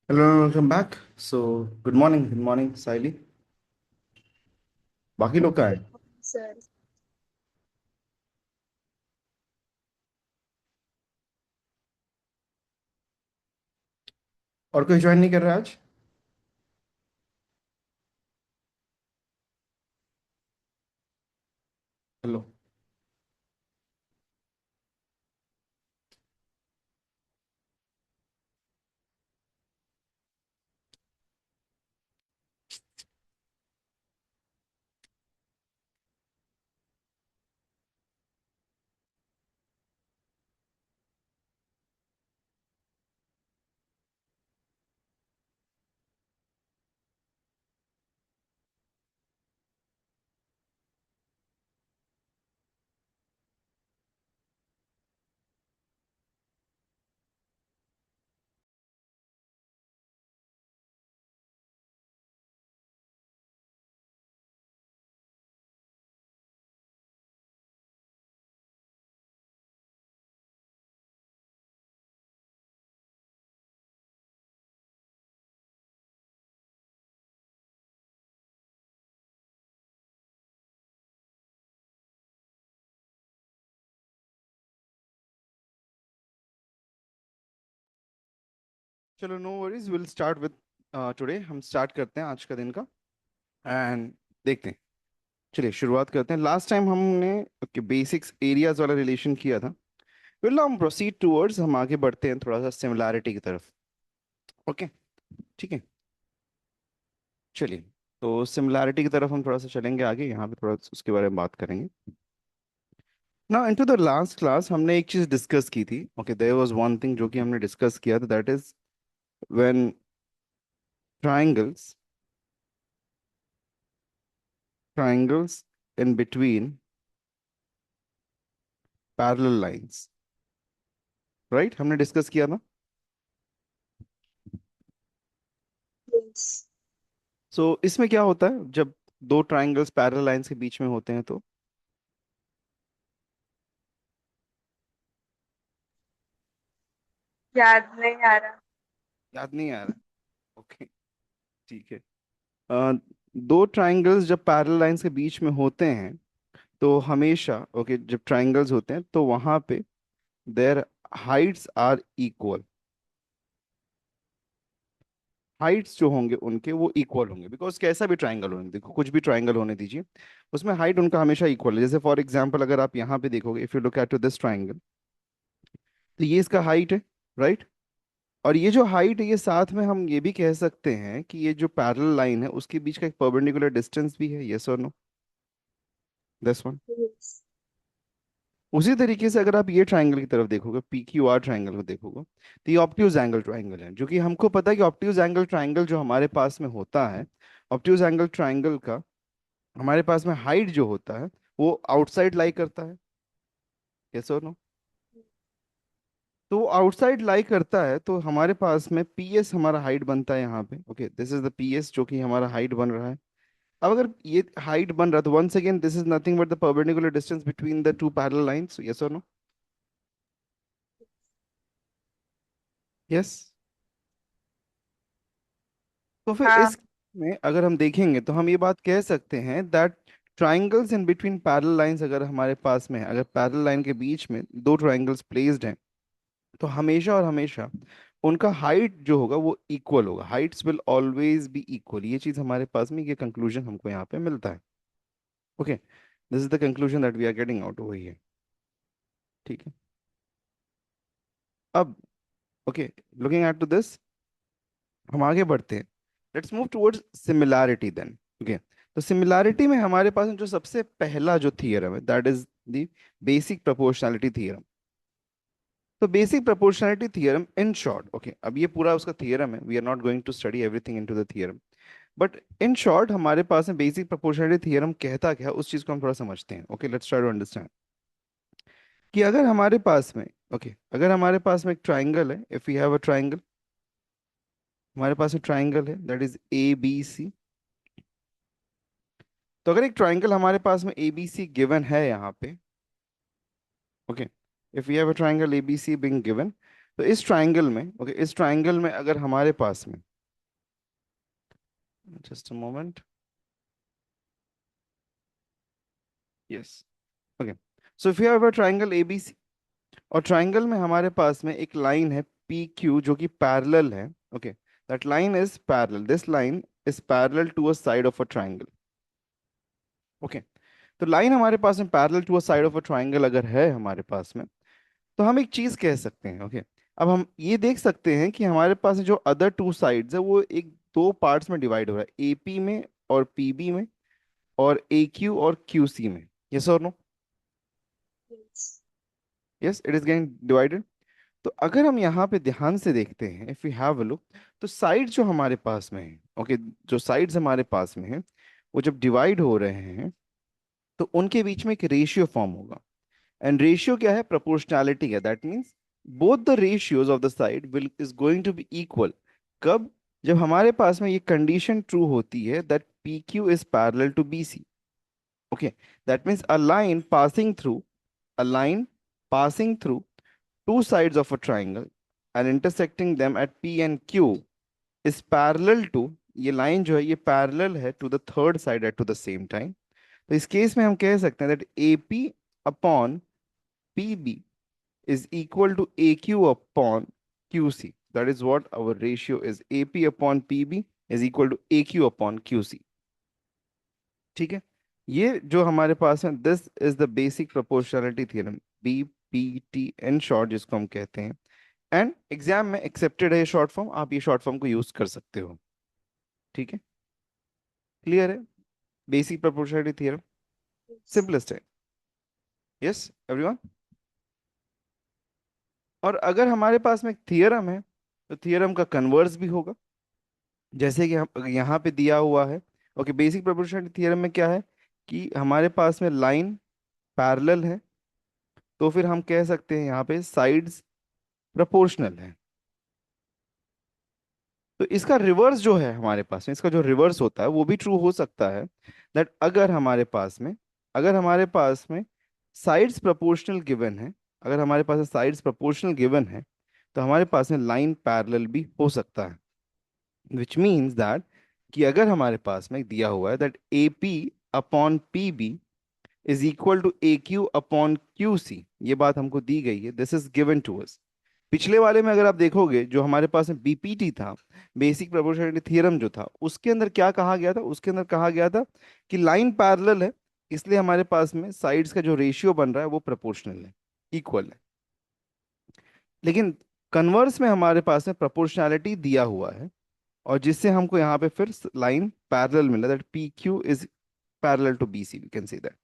Hello, welcome back. So good morning Saili. बाकी लोग का है। सर। और कोई ज्वाइन नहीं कर रहा है आज? हेलो। चलो, no worries, will start with today. हम स्टार्ट करते हैं आज का दिन का एंड देखते हैं। चलिए शुरुआत करते हैं। लास्ट टाइम हमने बेसिक्स एरियाज वाला रिलेशन किया था। फिर हम प्रोसीड टूवर्ड्स, हम आगे बढ़ते हैं थोड़ा सा सिमिलैरिटी की तरफ। ओके, ठीक है। चलिए, तो सिमिलैरिटी की तरफ हम थोड़ा सा चलेंगे आगे, यहाँ पे थोड़ा सा उसके बारे में बात करेंगे। ना इनटू द लास्ट क्लास हमने एक चीज डिस्कस की थी। Okay, there was one thing जो कि हमने डिस्कस किया था, that is when triangles triangles in between parallel lines, right? हमने डिस्कस किया था। यस। सो इसमें क्या होता है जब दो ट्राइंगल्स पैरेलल लाइंस के बीच में होते हैं तो? याद नहीं आ रहा। याद नहीं आ रहा? ओके, ठीक है। दो ट्राइंगल्स जब पैरेलल लाइंस के बीच में होते हैं तो हमेशा, ओके, जब ट्राइंगल्स होते हैं तो वहां पे their heights are equal. Heights जो होंगे उनके वो इक्वल होंगे, बिकॉज कैसा भी ट्राइंगल होने, देखो कुछ भी ट्राइंगल होने दीजिए, उसमें हाइट उनका हमेशा इक्वल है। जैसे फॉर एग्जांपल अगर आप यहाँ पे देखोगे, if you look at to this triangle, तो ये इसका हाइट है, राइट? और ये जो हाइट है, ये साथ में हम ये भी कह सकते हैं कि ये जो पैरेलल लाइन है उसके बीच का एक परपेंडिकुलर डिस्टेंस भी है। यस और नो? This one. यस। उसी तरीके से अगर आप ये ट्राइंगल की तरफ देखोगे, पी क्यू आर ट्राइंगल को देखोगे, तो ये ऑब्ट्यूज एंगल ट्राइंगल है, जो कि हमको पता है कि ऑब्ट्यूज एंगल ट्राइंगल जो हमारे पास में होता है, ऑब्ट्यूज एंगल ट्राइंगल का हमारे पास में हाइट जो होता है वो आउटसाइड लाई करता है। यस और नो? तो वो आउटसाइड लाई करता है, तो हमारे पास में पी एस हमारा हाइट बनता है यहाँ पे। Okay, this is the P S जो कि हमारा हाइट बन रहा है। अब अगर ये हाइट बन रहा है तो once again this is nothing but the perpendicular distance between the two parallel lines. Yes और नो? यस। तो फिर हाँ। इस में अगर हम देखेंगे तो हम ये बात कह सकते हैं that triangles in between parallel lines अगर हमारे पास में है, अगर पैरेलल लाइन के बीच में दो ट्राइंगल्स प्लेस्ड हैं, तो हमेशा और हमेशा उनका हाइट जो होगा वो इक्वल होगा। Heights will always be equal. ये चीज हमारे पास में, ये कंक्लूजन हमको यहाँ पे मिलता है। Okay, this is the conclusion that we are getting out over here. ठीक है। अब okay, looking at to this, हम आगे बढ़ते हैं। Let's move towards similarity then. Okay, तो सिमिलैरिटी में हमारे पास जो सबसे पहला जो थियरम है, that is the basic proportionality theorem. तो basic proportionality theorem in short, okay, अब ये पूरा उसका थियरम है, we are not going to study everything into the theorem, but in short हमारे पास में बेसिक प्रोपोर्शनैलिटी थियरम कहता क्या है उस चीज को हम थोड़ा समझते हैं। Okay, let's try to understand कि अगर हमारे पास में, ओके, अगर हमारे पास में एक ट्राइंगल है, if you have a triangle, हमारे पास एक ट्राइंगल है that is A B C. तो अगर एक ट्राइंगल हमारे पास में ए बी सी गिवन है यहाँ पे, okay, if you have a triangle A B C being given, तो इस ट्राइंगल में, ओके, इस ट्राइंगल में अगर हमारे पास में, just a moment, yes, okay, so if you have a triangle ABC, और ट्राइंगल में हमारे पास में एक लाइन है पी क्यू जो कि पैरेलल है, okay, that line is parallel, this line is parallel to a side of a triangle, okay. तो लाइन हमारे पास में parallel to a side of a triangle अगर है हमारे पास में, तो हम एक चीज कह सकते हैं, ओके। अब हम ये देख सकते हैं कि हमारे पास जो अदर टू साइड्स है वो एक दो पार्ट्स में डिवाइड हो रहा है, एपी में और पीबी में, और ए क्यू और क्यू सी में, यस और no? Yes. Yes, it is getting divided. तो अगर हम यहाँ पे ध्यान से देखते हैं, if you have a look, तो साइड जो हमारे पास में है, ओके, जो साइड्स हमारे पास में है, वो जब डिवाइड हो रहे हैं तो उनके बीच में एक रेशियो फॉर्म होगा। एंड रेशियो क्या है? प्रोपोर्शनैलिटी है। That means both the ratios of the side will is going to be equal. कब? जब हमारे पास में ये कंडीशन ट्रू होती है that P Q is parallel to B C, okay. That means a line passing through two sides of a triangle and intersecting them at P and Q is parallel to, ये लाइन जो है ये parallel है to the third side at the द time टाइम। तो इस केस में हम कह सकते हैं that A P upon P B is equal to AQ upon QC. That is what our ratio is. AP upon PB is equal to AQ upon QC. ठीक है, ये जो हमारे पास है, this is the basic proportionality theorem, BPT in short जिसको हम कहते हैं। एंड एग्जाम में एक्सेप्टेड है ये शॉर्ट फॉर्म, आप ये शॉर्ट फॉर्म को यूज कर सकते हो। ठीक है, क्लियर है? Basic proportionality theorem, Yes. Simplest है। Yes everyone. और अगर हमारे पास में एक थियरम है, तो थियरम का कन्वर्स भी होगा, जैसे कि हम यहाँ पे दिया हुआ है। ओके, बेसिक प्रोपोर्शनलिटी थ्योरम में क्या है कि हमारे पास में लाइन पैरेलल है, तो फिर हम कह सकते हैं यहाँ पे साइड्स प्रोपोर्शनल है। तो इसका रिवर्स जो है हमारे पास में, इसका जो रिवर्स होता है वो भी ट्रू हो सकता है, दैट अगर हमारे पास में साइड्स प्रोपोर्शनल गिवन है, अगर हमारे पास में साइड्स प्रोपोर्शनल गिवन है, तो हमारे पास में लाइन पैरेलल भी हो सकता है। विच मीन्स दैट कि अगर हमारे पास में दिया हुआ है that A P upon P B is equal to A Q upon Q C, ये बात हमको दी गई है, this is given to us. पिछले वाले में अगर आप देखोगे जो हमारे पास में बीपीटी था, बेसिक प्रोपोर्शनलिटी थ्योरम जो था, उसके अंदर क्या कहा गया था? उसके अंदर कहा गया था कि लाइन पैरेलल है, इसलिए हमारे पास में साइड्स का जो रेशियो बन रहा है वो प्रोपोर्शनल है, इक्वल है। लेकिन कन्वर्स में हमारे पास में प्रोपोर्शनैलिटी दिया हुआ है, और जिससे हमको यहाँ पे फिर लाइन पैरेलल मिला, that P Q is parallel to B C, we can say that.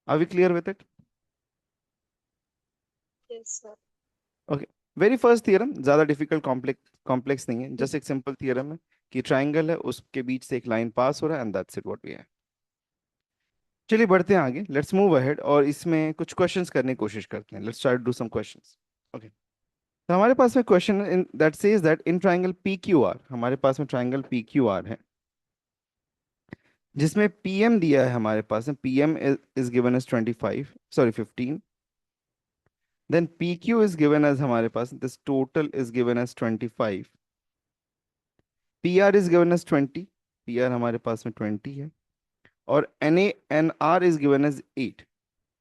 Are we clear with it? Yes, sir. Okay, very first theorem, ज्यादा डिफिकल्ट कॉम्प्लेक्स कॉम्प्लेक्स नहीं है, जस्ट एक सिंपल थियरम है कि triangle है, उसके बीच से एक लाइन पास हो रहा है, and that's it what we है। चलिए बढ़ते हैं आगे, लेट्स मूव अहेड, और इसमें कुछ क्वेश्चंस करने की कोशिश करते हैं। Let's try to do some questions. Okay, तो हमारे पास में question in that says that in triangle P Q R, हमारे पास में ट्राइंगल पी क्यू आर है, जिसमें पीएम दिया है हमारे पास में, PM is given as 25, sorry 15, then P Q is given as, हमारे पास this total is given as 25, P R is given as 20, P R हमारे पास में 20 है, और N R is given as 8।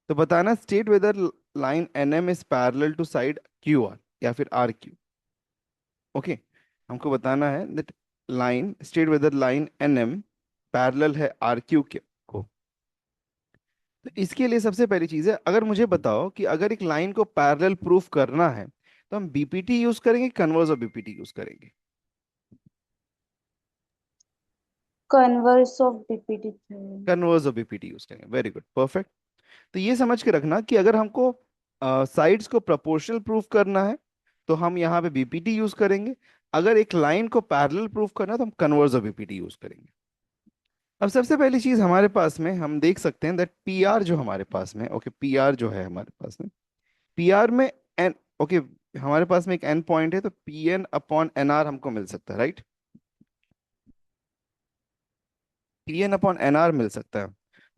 तो बताना, state whether line N M is parallel to side Q R या फिर आर क्यू। ओके, हमको बताना है that line, state whether line N M parallel है आर क्यू के को। तो इसके लिए सबसे पहली चीज है, अगर मुझे बताओ कि अगर एक लाइन को पैरेलल प्रूफ करना है, तो हम बीपीटी यूज करेंगे, कन्वर्स और बीपीटी यूज करेंगे? Converse of BPD theorem. Converse और बीपीटी यूज करेंगे, वेरी गुड, परफेक्ट। तो ये समझ के रखना कि अगर हमको साइड्स को प्रोपोर्शनल प्रूफ करना है, तो हम यहाँ पे बीपीटी यूज करेंगे। अगर एक लाइन को पैरेलल प्रूफ करना है, तो हम कन्वर्स और बीपीटी यूज करेंगे। अब सबसे पहली चीज हमारे पास में हम देख सकते हैं दैट पी आर जो हमारे पास में, ओके, पी आर जो है हमारे पास में, पी आर में एन, ओके, हमारे पास में एक एन पॉइंट है, तो P N upon N R हमको मिल सकता है, right? P N upon N R मिल सकता है।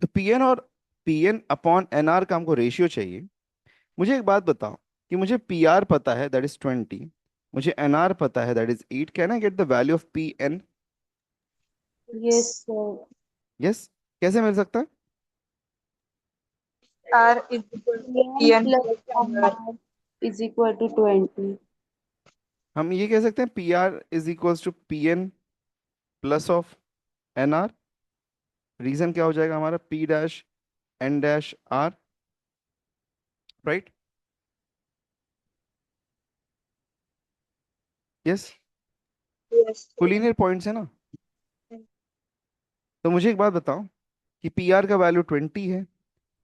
तो पी एन और P N upon N R का हमको रेशियो चाहिए। मुझे एक बात बताओ, कि मुझे पी आर पता है दैट इज 20, मुझे एन आर पता है that is 8, can I get the value of P N? Yes, sir. Yes, कैसे मिल सकता है? R is equal to Pn Pn plus plus NR. MR is equal to 20. हम ये कह सकते हैं P R is equals to P N plus of N R. Reason क्या हो जाएगा हमारा? P dash N dash R, right? Yes, Yes. Collinear points है ना। तो मुझे एक बात बताओ कि पी आर का वैल्यू 20 है,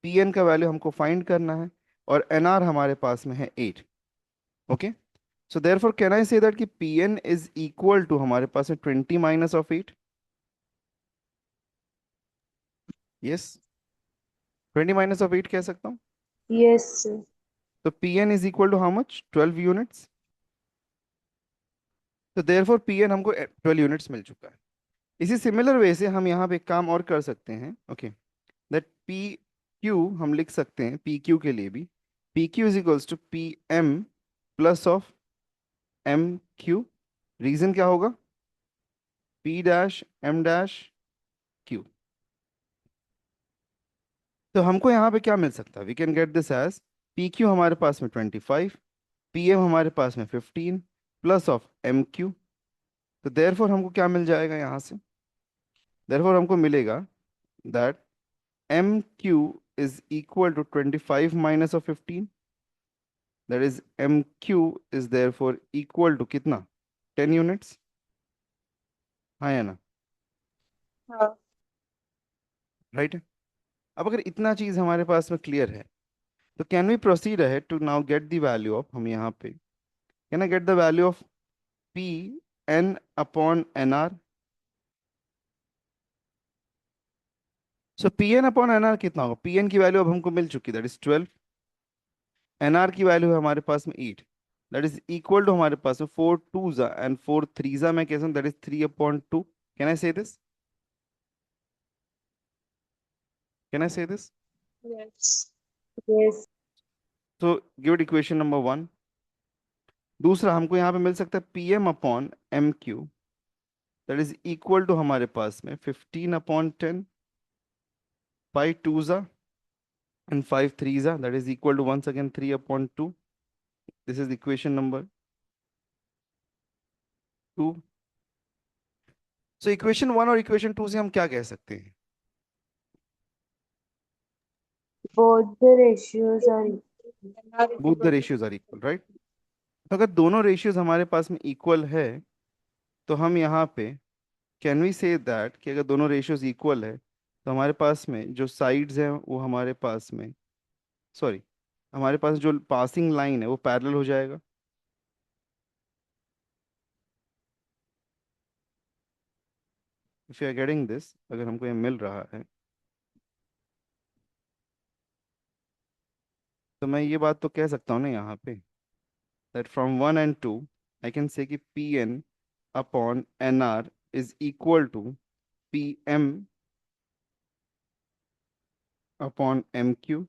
पी एन का वैल्यू हमको फाइंड करना है, और एन आर हमारे पास में है 8। Okay, so therefore can I say that कि P N is equal to हमारे पास है 20 minus of 8? Yes, 20 minus of 8 कह सकता हूँ। Yes, sir. तो P N is equal to how much? 12 units. तो देयरफॉर पी एन हमको 12 यूनिट्स मिल चुका है। इसी सिमिलर वे से हम यहाँ पे एक काम और कर सकते हैं। ओके, दैट पी क्यू हम लिख सकते हैं पी क्यू के लिए भी। P Q is equals to P M plus of M Q. Reason क्या होगा? P dash M dash Q. तो हमको यहाँ पे क्या मिल सकता है? We can get this as P Q हमारे पास में 25, पी एम हमारे पास में 15 प्लस ऑफ एम क्यू। तो देयरफॉर हमको क्या मिल जाएगा यहाँ से? देयरफॉर हमको मिलेगा that M Q is equal to 25 minus of 15, that is M Q is therefore equal to कितना? 10 यूनिट्स। हाँ या ना? हाँ. राइट है। अब अगर इतना चीज हमारे पास में क्लियर है, तो can we proceed ahead to now get the value of, हम यहाँ पे can I get the value of P N upon N R? So P N upon N R कितना होगा? पी एन की वैल्यू अब हमको मिल चुकी, दैट इज 12। एन आर की वैल्यू है हमारे पास में 8, दैट इज इक्वल टू हमारे पास में 4 टू जा एंड 4 थ्री जा, मैं कैसे, that is 3 upon 2। Can I say this? Can I say this? Yes. Yes. तो गिव इट इक्वेशन नंबर 1। दूसरा हमको यहाँ पे मिल सकता है P M upon M Q, that is equal to हमारे पास में 15 अपॉन 10, 5 टू जा and 5 threes are, that is equal to once again 3 upon 2. This is equation number 2. So equation 1 और equation 2 से हम क्या कह सकते हैं? Both the ratios are equal. NR is Both the equal to ratios are equal, right? तो अगर दोनों ratios हमारे पास में equal है, तो हम यहाँ पे can we say that कि अगर दोनों ratios equal है, तो हमारे पास में जो sides हैं वो हमारे पास में, sorry, हमारे पास जो passing line है वो parallel हो जाएगा। If you are getting this, अगर हमको ये मिल रहा है, तो मैं ये बात तो कह सकता हूँ ना यहाँ पे, that from 1 and 2 I can say कि Pn upon Nr is equal to Pm upon Mq,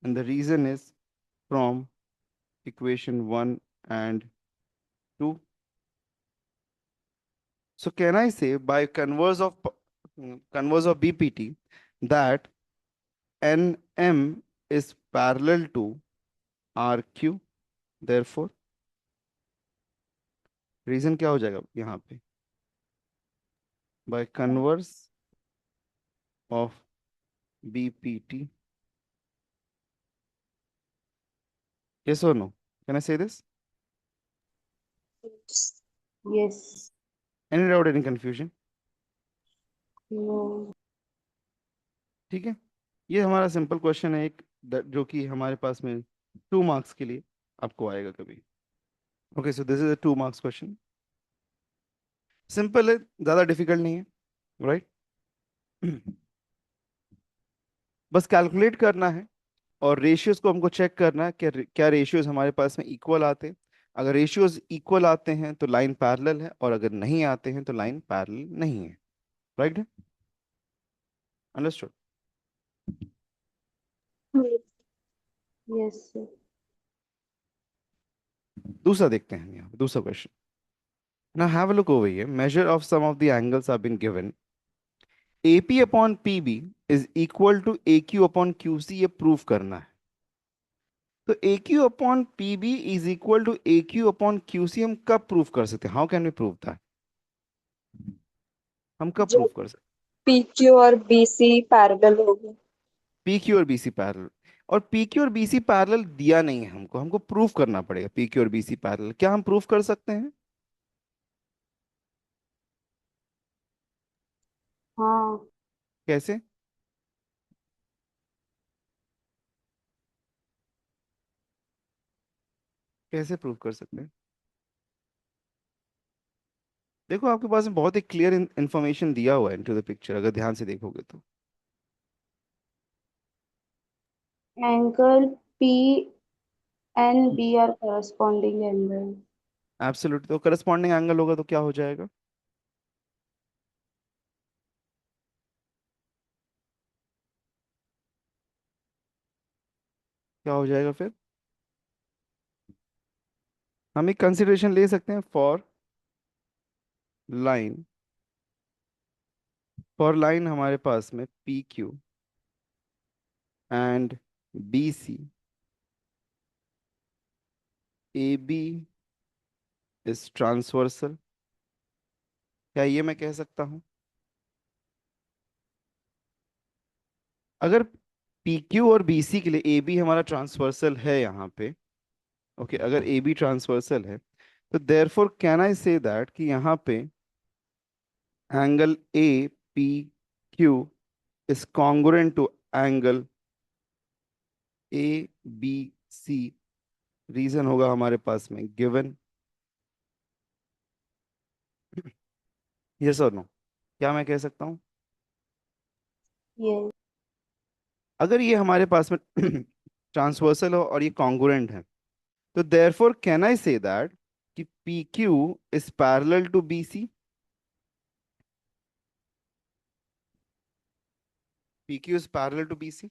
and the reason is from equation 1 and 2. So can I say by converse of BPT that Nm is parallel to Rq? Therefore reason क्या हो जाएगा यहाँ पे? By converse of BPT, yes or no? Can I say this? yes. Yes. Any doubt, any confusion? No. ठीक है, ये हमारा simple question है एक, जो कि हमारे पास में 2 मार्क्स के लिए आपको आएगा कभी। Okay, so this is a 2 marks question. Simple है, ज़्यादा डिफिकल्ट नहीं है, राइट? बस कैलकुलेट करना है, और रेशियोज को हमको चेक करना है कि क्या रेशियोज हमारे पास में इक्वल आते हैं। अगर रेशियोज इक्वल आते हैं तो लाइन पैरेलल है, और अगर नहीं आते हैं तो लाइन पैरेलल नहीं है। राइट है? अंडरस्टूड? Yes, sir. दूसरा देखते हैं हम यहाँ पे, दूसरा question. Now have a look over here. Measure of some of the angles have been given. AP upon PB is equal to AQ upon QC, ये प्रूफ करना है। तो AQ upon PB is equal to AQ upon QC हम कब proof कर सकते हैं? How can we prove that? हम कब जब प्रूफ कर सकते पी क्यू और बी सी पैरेलल होगी। हैं? PQ और BC पैरेलल। और PQ और BC पैरेलल दिया नहीं है हमको, हमको प्रूफ करना पड़ेगा PQ और BC पैरेलल। क्या हम प्रूफ कर सकते हैं? हाँ। कैसे? कैसे प्रूफ कर सकते हैं? देखो आपके पास में बहुत ही क्लियर इंफॉर्मेशन दिया हुआ है इनटू द पिक्चर, अगर ध्यान से देखोगे तो। Angle P and B are corresponding angles. Absolute, तो करस्पॉन्डिंग एंगल होगा तो क्या हो जाएगा? क्या हो जाएगा फिर? हम एक कंसिडरेशन ले सकते हैं फॉर लाइन। फॉर लाइन हमारे पास में PQ and BC, AB is transversal. क्या ये मैं कह सकता हूँ? अगर PQ और BC के लिए AB हमारा ट्रांसवर्सल है यहाँ पे, ओके, अगर AB ट्रांसवर्सल है, तो therefore can I say that कि यहाँ पे angle APQ is congruent to angle ABC। Reason होगा हमारे पास में गिवन। यस और नो? क्या मैं कह सकता हूँ? Yes. अगर ये हमारे पास में ट्रांसवर्सल हो और ये कॉन्ग्रुएंट है, तो therefore can I say that कि PQ is parallel to BC। PQ is parallel to BC.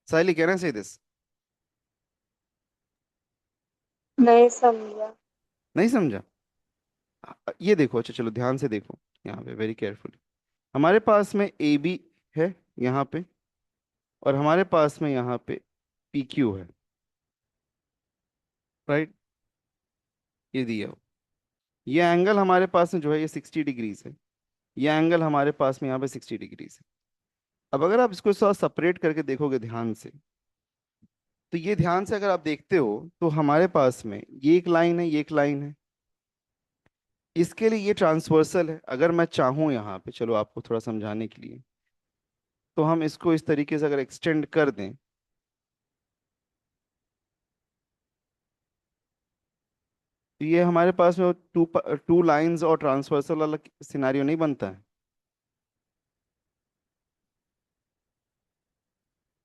Saili, can I say this? नहीं समझा। नहीं समझा? ये देखो, अच्छा चलो ध्यान से देखो यहाँ पे वेरी केयरफुली। हमारे पास में AB है यहाँ पे, और हमारे पास में यहाँ पे PQ है, राइट? ये दिया हो। ये एंगल हमारे पास में जो है ये 60 डिग्रीज है। ये एंगल हमारे पास में यहाँ पे 60 डिग्रीज है। अब अगर आप इसको थोड़ा सेपरेट करके देखोगे ध्यान से, तो ये ध्यान से अगर आप देखते हो तो हमारे पास में ये एक लाइन है, ये एक लाइन है। इसके लिए ये ट्रांसवर्सल है। अगर मैं चाहूँ यहाँ पे, चलो आपको थोड़ा समझाने के लिए, तो हम इसको इस तरीके से अगर एक्सटेंड कर दें, तो ये हमारे पास में टू टू लाइंस और ट्रांसवर्सल वाला सिनारियो नहीं बनता है।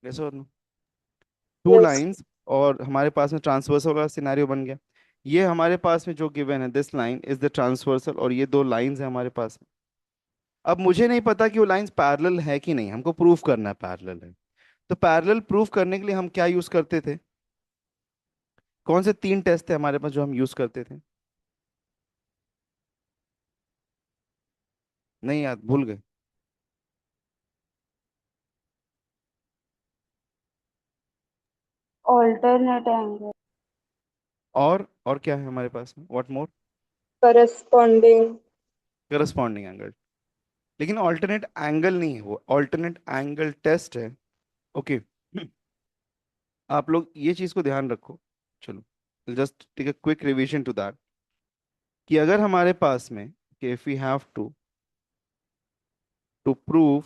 जैसे टू यस। लाइंस और हमारे पास में ट्रांसवर्सल वाला सिनारियो बन गया। ये हमारे पास में जो गिवन है, this line is the transversal, और ये दो लाइंस है हमारे पास में। अब मुझे नहीं पता कि वो लाइंस पैरेलल है कि नहीं, हमको प्रूफ करना है पैरेलल है। तो पैरेलल प्रूफ करने के लिए हम क्या यूज करते थे? कौन से 3 टेस्ट थे हमारे पास जो हम यूज करते थे? नहीं याद, भूल गए? Alternate angle. और क्या है हमारे पास में? What more? Corresponding. Corresponding angle. लेकिन ऑल्टरनेट एंगल नहीं है, वो ऑल्टरनेट एंगल टेस्ट है। ओके। आप लोग ये चीज को ध्यान रखो। चलो just take a quick revision to that, कि अगर हमारे पास में कि if we have to prove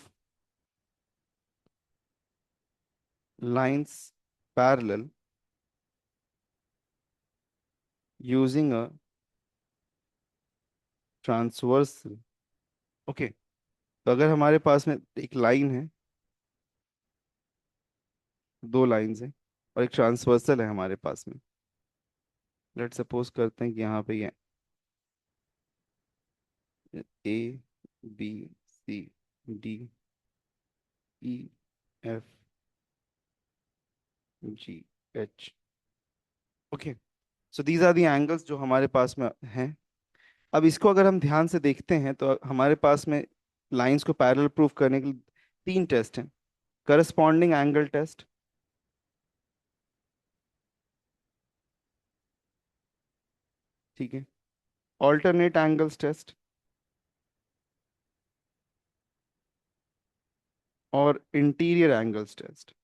lines parallel using a transversal, okay, तो अगर हमारे पास में एक लाइन है, दो लाइंस हैं, और एक ट्रांसवर्सल है हमारे पास में। लेट सपोज करते हैं कि यहाँ पे ये ABCDEFG H, okay. So these are the angles जो हमारे पास में हैं। अब इसको अगर हम ध्यान से देखते हैं तो हमारे पास में लाइंस को पैरेलल प्रूफ करने के लिए तीन टेस्ट हैं। करस्पॉन्डिंग एंगल टेस्ट, ठीक है, ऑल्टरनेट एंगल्स टेस्ट और इंटीरियर एंगल्स टेस्ट।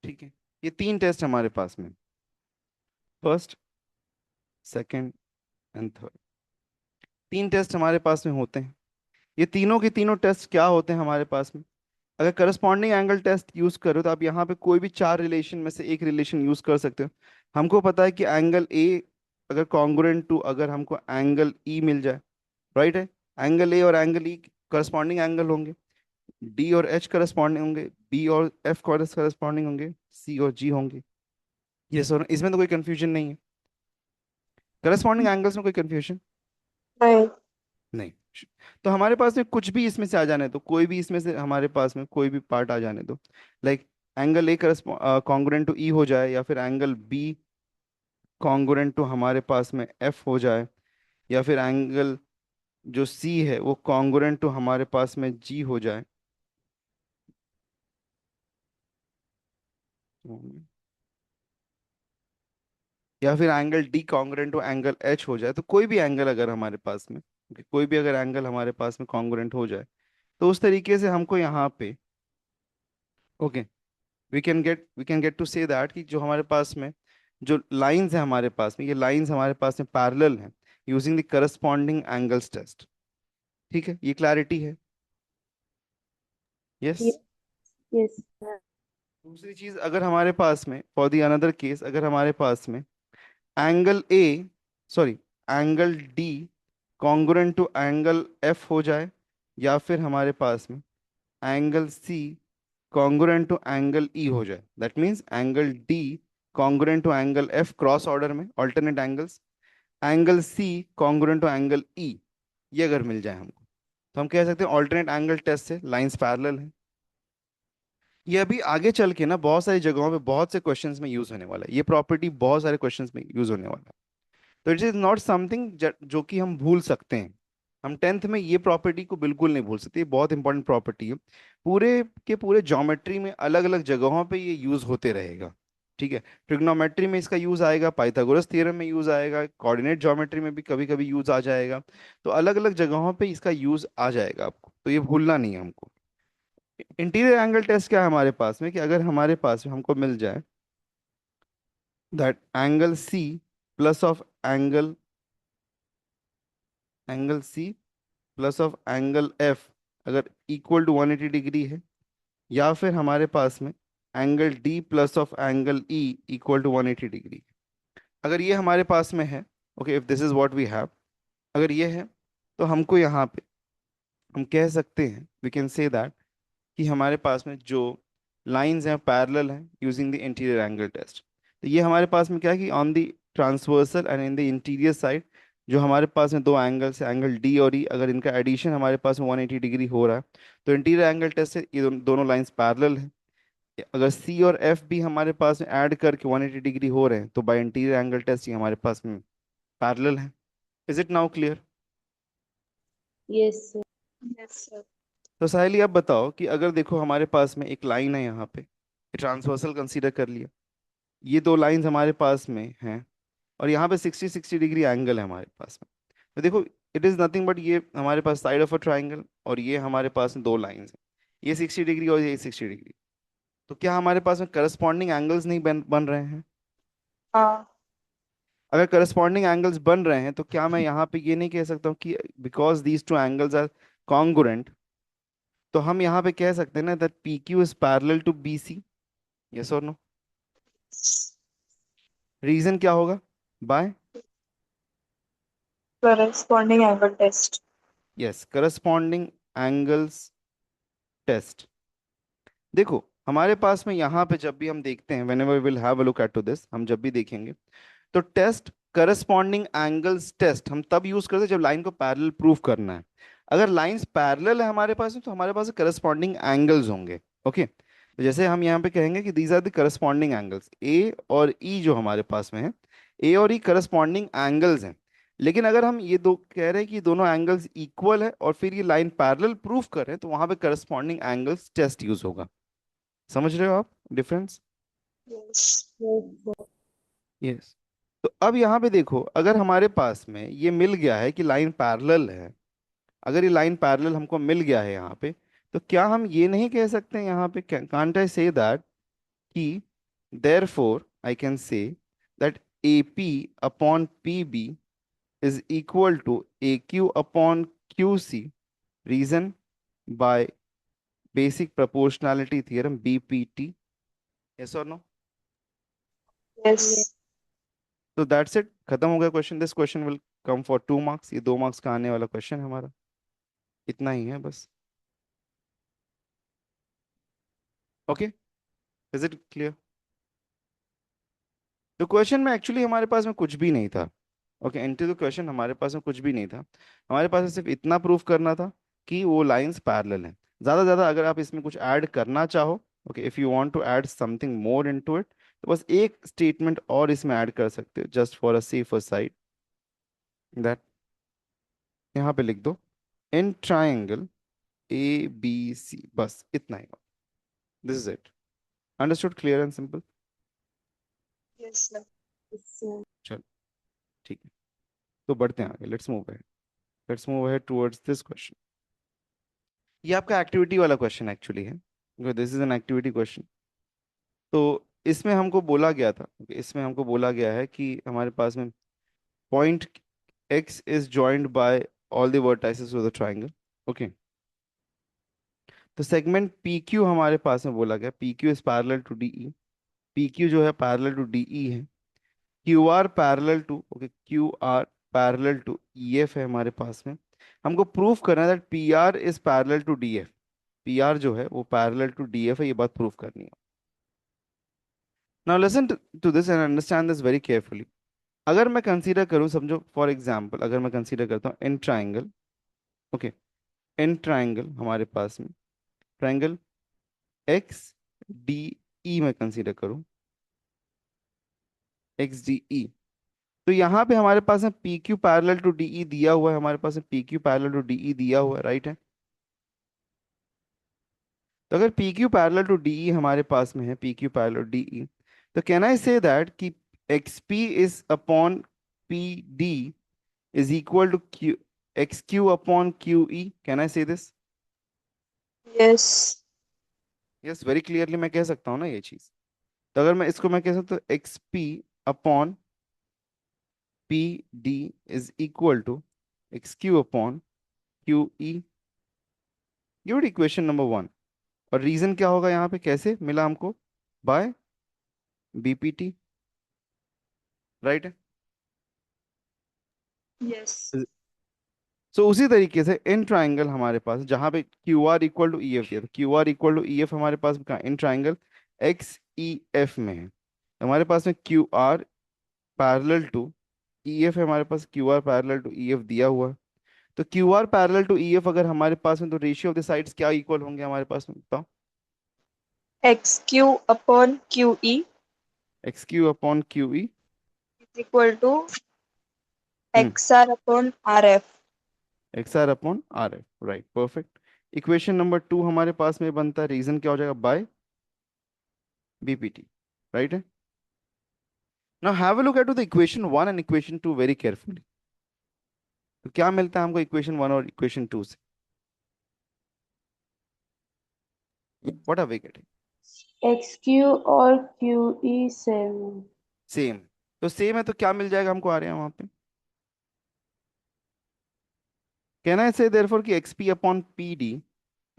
ठीक है, ये तीन टेस्ट हमारे पास में, फर्स्ट, सेकंड एंड थर्ड, तीन टेस्ट हमारे पास में होते हैं। ये तीनों के तीनों टेस्ट क्या होते हैं हमारे पास में? अगर करस्पॉन्डिंग एंगल टेस्ट यूज करो तो आप यहाँ पे कोई भी चार रिलेशन में से एक रिलेशन यूज कर सकते हो। हमको पता है कि एंगल ए अगर कॉन्ग्रुएंट टू अगर हमको एंगल ई मिल जाए, राइट है, एंगल ए और एंगल ई करस्पॉन्डिंग एंगल होंगे, डी और एच करस्पॉन्डिंग होंगे, बी और एफ करस्पॉन्डिंग होंगे, सी और जी होंगे। ये सर इसमें तो कोई कंफ्यूजन नहीं है, करस्पॉन्डिंग एंगल्स में कोई कंफ्यूजन नहीं। नहीं। तो हमारे पास में कुछ भी इसमें से आ जाने दो, कोई भी इसमें से हमारे पास में कोई भी पार्ट आ जाने दो, like angle A congruent to E हो जाए, या फिर एंगल बी कॉन्ग्रुएंट टू हमारे पास में एफ हो जाए, या फिर एंगल जो सी है वो कॉन्ग्रुएंट टू हमारे पास में जी हो जाए, या फिर angle D congruent to angle H हो जाए। तो कोई भी एंगल अगर हमारे पास में, कोई भी अगर एंगल हमारे पास में कॉन्ग्रुएंट हो जाए, तो उस तरीके से हमको यहाँ पे, okay, we can get to say that कि जो हमारे पास में जो लाइंस है हमारे पास में, ये लाइंस हमारे पास में पैरेलल हैं using the corresponding angles test. ठीक है, ये क्लैरिटी है? यस। यस। दूसरी चीज, अगर हमारे पास में फॉर दी अनदर केस, अगर हमारे पास में angle A, sorry, angle D congruent to angle F हो जाए, या फिर हमारे पास में angle C congruent to angle E हो जाए, that means angle D congruent to angle F cross order में alternate angles, angle C congruent to angle E, ये अगर मिल जाए हमको, तो हम कह सकते हैं ऑल्टरनेट एंगल टेस्ट से लाइंस पैरेलल हैं। ये अभी आगे चल के ना बहुत सारी जगहों पे बहुत से क्वेश्चंस में यूज होने वाला है, ये प्रॉपर्टी बहुत सारे क्वेश्चंस में यूज होने वाला है। तो इट इज नॉट समथिंग जो कि हम भूल सकते हैं। हम टेंथ में ये प्रॉपर्टी को बिल्कुल नहीं भूल सकते, ये बहुत इंपॉर्टेंट प्रॉपर्टी है। पूरे के पूरे ज्योमेट्री में अलग अलग जगहों पे ये यूज होते रहेगा। ठीक है, ट्रिग्नोमेट्री में इसका यूज आएगा, पाइथागोरस थ्योरम में यूज आएगा, कोऑर्डिनेट ज्योमेट्री में भी कभी कभी यूज आ जाएगा। तो अलग अलग जगहों पे इसका यूज आ जाएगा आपको, तो ये भूलना नहीं है हमको। इंटीरियर एंगल टेस्ट क्या है हमारे पास में, कि अगर हमारे पास में हमको मिल जाए that angle C plus of angle C plus of angle F अगर इक्वल टू 180 डिग्री है, या फिर हमारे पास में angle D plus of angle E equal to 180 degree, अगर ये हमारे पास में है, okay, if this is what we have, अगर ये है, तो हमको यहाँ पे हम कह सकते हैं, वी कैन से दैट कि हमारे पास में जो लाइंस हैं पैरेलल हैं using the interior angle test. तो ये हमारे पास में क्या है कि on the transversal and in the interior side जो हमारे पास में दो एंगल्स हैं, एंगल डी और ई, अगर इनका एडिशन हमारे पास में 180 डिग्री हो रहा है, तो इंटीरियर एंगल टेस्ट से ये दोनों लाइंस पैरेलल हैं। अगर सी और एफ भी हमारे पास में ऐड करके 180 डिग्री हो रहे हैं, तो बाय इंटीरियर एंगल टेस्ट ये हमारे पास में पैरेलल है। Is it now clear? Yes sir. Yes sir. तो साहिली अब बताओ कि अगर देखो हमारे पास में एक लाइन है यहाँ पे, ट्रांसवर्सल कंसीडर कर लिया, ये दो लाइंस हमारे पास में हैं, और यहाँ पे 60 डिग्री एंगल है हमारे पास में। तो देखो, इट इज़ नथिंग बट ये हमारे पास साइड ऑफ अ ट्राइंगल, और ये हमारे पास में दो लाइंस हैं, ये 60 डिग्री और ये 60 डिग्री। तो क्या हमारे पास में करस्पॉन्डिंग एंगल्स नहीं बन बन रहे हैं? हाँ। अगर करस्पॉन्डिंग एंगल्स बन रहे हैं, तो क्या मैं यहाँ पे ये नहीं कह सकता हूँ कि because these two angles are congruent, तो हम यहाँ पे कह सकते हैं ना that P Q is parallel to B C? Yes और नो? रीजन क्या होगा? By, corresponding angle test. Yes, corresponding angles test. देखो हमारे पास में यहाँ पे जब भी हम देखते हैं, whenever we will have a look at to this, हम जब भी देखेंगे तो टेस्ट करस्पॉन्डिंग एंगल्स टेस्ट हम तब यूज करते हैं जब लाइन को पैरेलल प्रूव करना है। अगर लाइंस पैरेलल है हमारे पास में, तो हमारे पास करस्पॉन्डिंग एंगल्स होंगे। ओके, तो जैसे हम यहाँ पे कहेंगे कि these are the corresponding angles, A और ई जो हमारे पास में है, ए और ई करस्पॉन्डिंग एंगल्स हैं। लेकिन अगर हम ये दो कह रहे हैं कि दोनों एंगल्स इक्वल है और फिर ये लाइन पैरेलल प्रूफ कर रहे हैं, तो वहां पे करस्पॉन्डिंग एंगल्स टेस्ट यूज होगा। समझ रहे हो आप डिफरेंस? Yes. yes, yes. तो अब यहाँ पे देखो, अगर हमारे पास में ये मिल गया है कि लाइन पैरेलल है, अगर ये लाइन पैरेलल हमको मिल गया है यहाँ पे, तो क्या हम ये नहीं कह सकते हैं यहाँ पे, कांट आई से दैट कि therefore I can say that AP upon PB is equal to AQ upon QC, reason by basic proportionality theorem BPT? Yes or no? yes, Yes. So that's it, खत्म हो गया question. This question will come for 2 marks, ये 2 marks का आने वाला question है हमारा। इतना ही है बस। Okay, is it clear? तो क्वेश्चन में एक्चुअली हमारे पास में कुछ भी नहीं था। ओके, एंटी द क्वेश्चन हमारे पास में कुछ भी नहीं था। हमारे पास में सिर्फ इतना प्रूफ करना था कि वो लाइंस पैरेलल हैं। ज़्यादा ज़्यादा अगर आप इसमें कुछ ऐड करना चाहो, okay, if you want to add something more into it, तो बस एक स्टेटमेंट और इसमें ऐड कर सकते हो, just for a safer side, that यहाँ पे लिख दो इन ट्राइंगल ABC, बस इतना ही। This is it. Understood? Clear and simple? Yes, sir. yes, sir. चलो, ठीक है, तो बढ़ते हैं आगे। Let's move ahead towards this question. ये आपका एक्टिविटी वाला क्वेश्चन एक्चुअली है, this is an activity question. तो इसमें हमको बोला गया था, इसमें हमको बोला गया है कि हमारे पास में point X is joined by all the vertices of the triangle. Okay, तो सेगमेंट PQ हमारे पास में बोला गया, PQ is parallel to DE। PQ जो है पैरेलल टू DE है। QR parallel to, okay, QR parallel to EF है हमारे पास में। हमको प्रूफ करना है that PR is parallel to DF। PR जो है वो पैरेलल टू DF है, ये बात प्रूफ करनी है। Now listen to this and understand this very carefully. अगर मैं कंसीडर करूं, समझो फॉर एग्जांपल, अगर मैं कंसीडर करता हूं in triangle, okay, in triangle हमारे पास में ट्राइंगल XDE में कंसीडर करूं, XDE। तो यहाँ पे हमारे पास में PQ पैरेलल टू DE दिया हुआ है, हमारे पास में PQ पैरेलल टू DE दिया हुआ है, राइट है? तो अगर PQ पैरेलल टू DE हमारे पास में है, PQ पैरेलल DE, तो कैन आई से दैट कि XP is upon PD is equal to XQ upon QE? Can I say this? Yes. Yes, very clearly मैं कह सकता हूँ ना ये चीज। तो अगर मैं इसको मैं कह सकता हूँ XP upon PD is equal to XQ upon QE। ये इक्वेशन नंबर 1। और रीजन क्या होगा यहाँ पे, कैसे मिला हमको? बाय BPT, राइट है? Yes. सो उसी तरीके से इन ट्राइंगल हमारे पास जहां पे QR इक्वल टू EF दिया, तो QR इक्वल टू EF हमारे पास कहाँ? इन ट्राइंगल XEF में है। हमारे पास में QR पैरेलल टू EF है, हमारे पास QR पैरेलल टू EF दिया हुआ है। तो QR पैरेलल टू EF अगर हमारे पास में, तो रेशियो ऑफ द साइड्स क्या इक्वल होंगे हमारे पास में, बताओ? XQ upon QE XQ upon QE। is equal to hmm, XR upon RF. XR upon RF, right, perfect. Equation number 2 हमारे पास में बनता है, रीजन क्या हो जाएगा? बाय BPT, राइट है? Now have a look at the equation 1 and equation 2 very carefully. तो क्या मिलता है हमको इक्वेशन 1 और इक्वेशन 2 से? What are we getting? XQ और QE सेम। सेम। तो सेम है तो क्या मिल जाएगा हमको आ रहे हैं वहां पे? कैन आई से देयरफॉर कि XP upon PD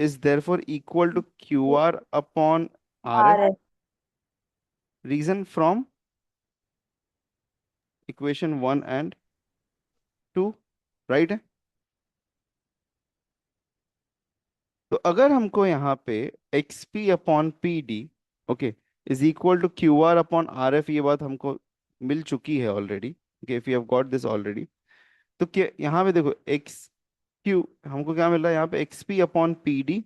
is therefore equal to QR upon RF? RF। Reason from equation 1 and 2, right है? तो अगर हमको यहाँ पे XP upon PD, okay, is equal to QR upon RF, ये बात हमको मिल चुकी है already. Okay, if you have got this already, तो क्या यहाँ पे देखो XQ हमको क्या मिल रहा है यहाँ पे? XP upon PD,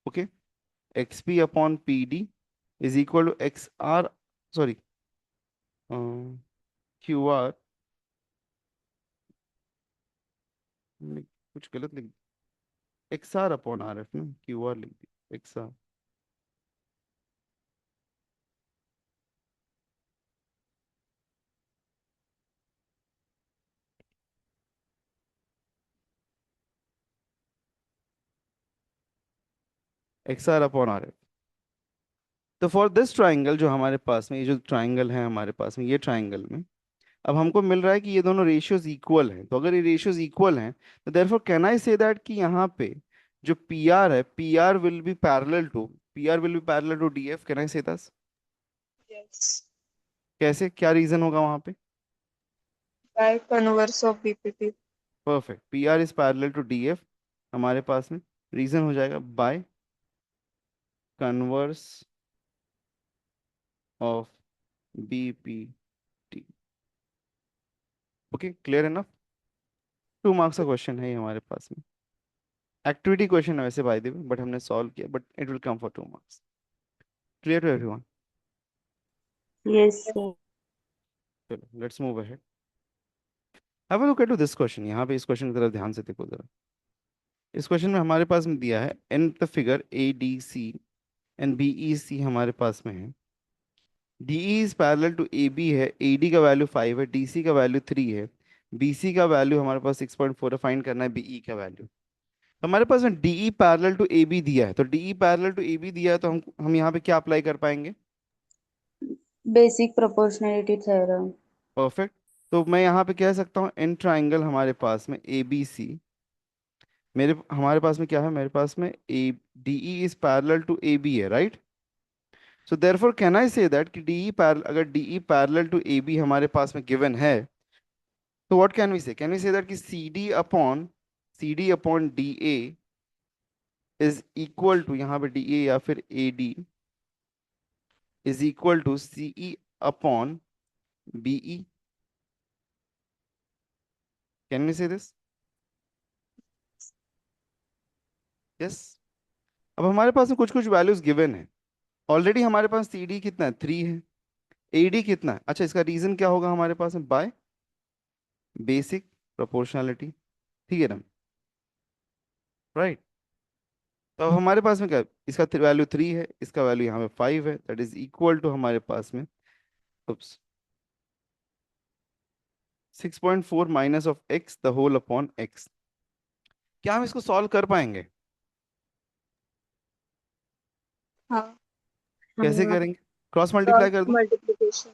okay, X P upon P D is equal to X R, sorry, Q R, कुछ गलत लिख, X R upon R F ना, क्यू आर लिख दी, X R. X R upon R F. तो for this triangle, जो हमारे पास में ये जो ट्राइंगल है हमारे पास में, ये ट्राइंगल में अब हमको मिल रहा है कि ये दोनों रेशियोज इक्वल हैं। तो अगर ये रेशियोज इक्वल हैं तो therefore can I say that कि यहाँ पे जो पी आर है, P R will be parallel to D F. Can I say that? Yes. कैसे, क्या रीजन होगा वहां पे? By converse of BPP. Perfect, P R is parallel to D F हमारे पास में, रीजन हो जाएगा by converse of B P T. Okay, clear है ना? 2 मार्क्स का क्वेश्चन है ये हमारे पास में, एक्टिविटी क्वेश्चन है वैसे बाय द वे, बट हमने सॉल्व किया, but it will come for 2 marks. Clear to everyone? Yes, sir. चलो let's move ahead. Have a look at this question. यहाँ पे इस क्वेश्चन की तरफ ध्यान से देखो जरा। इस क्वेश्चन में हमारे पास में दिया है in the figure A D C and B E C हमारे पास में है। D E is parallel to A B है, ए डी का वैल्यू 5 है, डी सी का वैल्यू 3 है, बी सी का वैल्यू हमारे पास 6.4 है, फाइंड करना है बी ई का वैल्यू। तो हमारे पास में D E parallel to A B दिया है, तो D E parallel to A B दिया है, तो हम यहाँ पे क्या अप्लाई कर पाएंगे? Basic proportionality theorem. परफेक्ट। तो मैं यहाँ पे कह सकता हूँ इन ट्राइंगल हमारे पास में ए बी सी, मेरे हमारे पास में क्या है, मेरे पास में A D E is parallel to A B है, right? So therefore can I say that कि डी ई पैरेलल, अगर D E parallel to A B हमारे पास में गिवन है, तो what can we say that कि C D upon D A is equal to, यहाँ पे डी ए या फिर A D is equal to C E upon B E. Can we से दिस? यस। अब हमारे पास में कुछ कुछ वैल्यूज गिवन है ऑलरेडी। हमारे पास सी डी कितना है, 3 है, ए डी कितना है, अच्छा इसका रीजन क्या होगा हमारे पास में, बाय बेसिक प्रोपोर्शनैलिटी, ठीक है ना, राइट? तो अब हमारे पास में क्या है? इसका वैल्यू 3 है, इसका वैल्यू यहाँ पे 5 है, दैट इज इक्वल टू हमारे पास में, oops, 6.4 minus of x the whole upon x. क्या हम इसको सॉल्व कर पाएंगे? हाँ. कैसे करेंगे? क्रॉस मल्टीप्लाई Cross कर दूं? multiplication.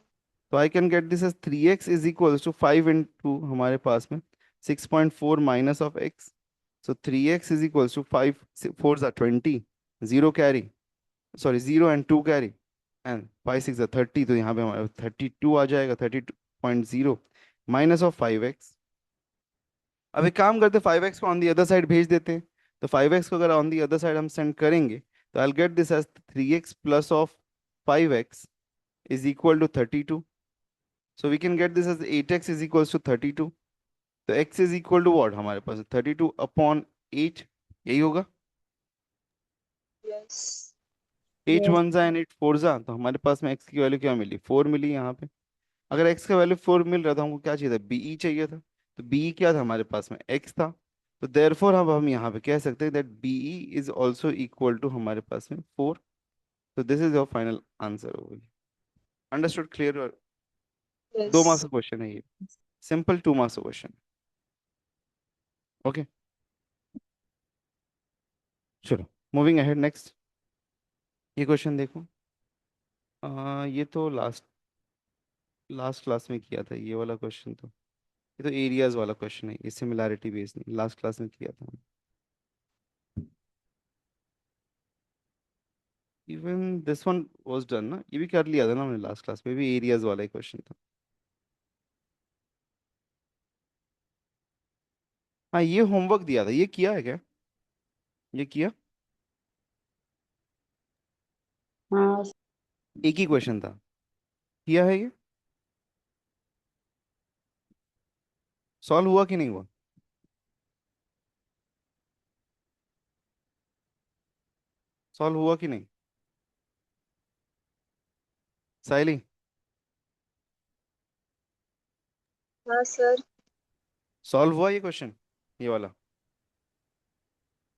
तो I can get this as 3x is equal to 5 into हमारे पास में 6.4 minus of x. So 3x is equal to 5, 4 ज़ा 20, zero carry, sorry 0 and 2 carry, and 5 6 ज़ा 30, तो यहाँ पे हमारे 32 आ जाएगा, 32.0 माइनस ऑफ 5x। अब एक काम करते, 5x को ऑन दी अदर साइड भेज देते हैं। तो 5x को अगर ऑन दी अदर साइड हम सेंड करेंगे, तो I get this as 3x plus of 5x is equal to 32। So we can get this as 8x is equals to 32. तो x is equal to what हमारे पास 32 upon 8, यही होगा। Yes. 8 Yes. One जा and 8 four जा, तो हमारे पास में x की वैल्यू क्या मिली, 4 मिली यहाँ पे। अगर x का वैल्यू 4 मिल रहा था, हमको क्या चाहिए था, बीई चाहिए था। तो बीई क्या था हमारे पास में, x था। तो देयरफॉर अब हम यहाँ पे कह सकते हैं that BE is also equal to हमारे पास में 4। तो this is your final answer over. Understood? Clear? 2 marks Yes. का क्वेश्चन है ये, सिंपल 2 मार्क्स का क्वेश्चन। ओके, चलो मूविंग अहेड नेक्स्ट। ये क्वेश्चन देखो। ये तो लास्ट लास्ट क्लास में किया था ये वाला क्वेश्चन, तो ये तो एरियाज वाला क्वेश्चन है, ये सिमिलैरिटी बेस्ड नहीं, लास्ट क्लास में किया था। Even this one was done ना, ये भी कर लिया था ना हमने लास्ट क्लास में, भी एरियाज वाला ही क्वेश्चन था। हाँ, ये होमवर्क दिया था, ये किया है क्या, ये किया? हाँ. एक ही क्वेश्चन था, किया है ये? सॉल्व हुआ कि नहीं हुआ? सॉल्व हुआ कि नहीं? साइली, हाँ सर। सॉल्व हुआ ये क्वेश्चन, ये वाला,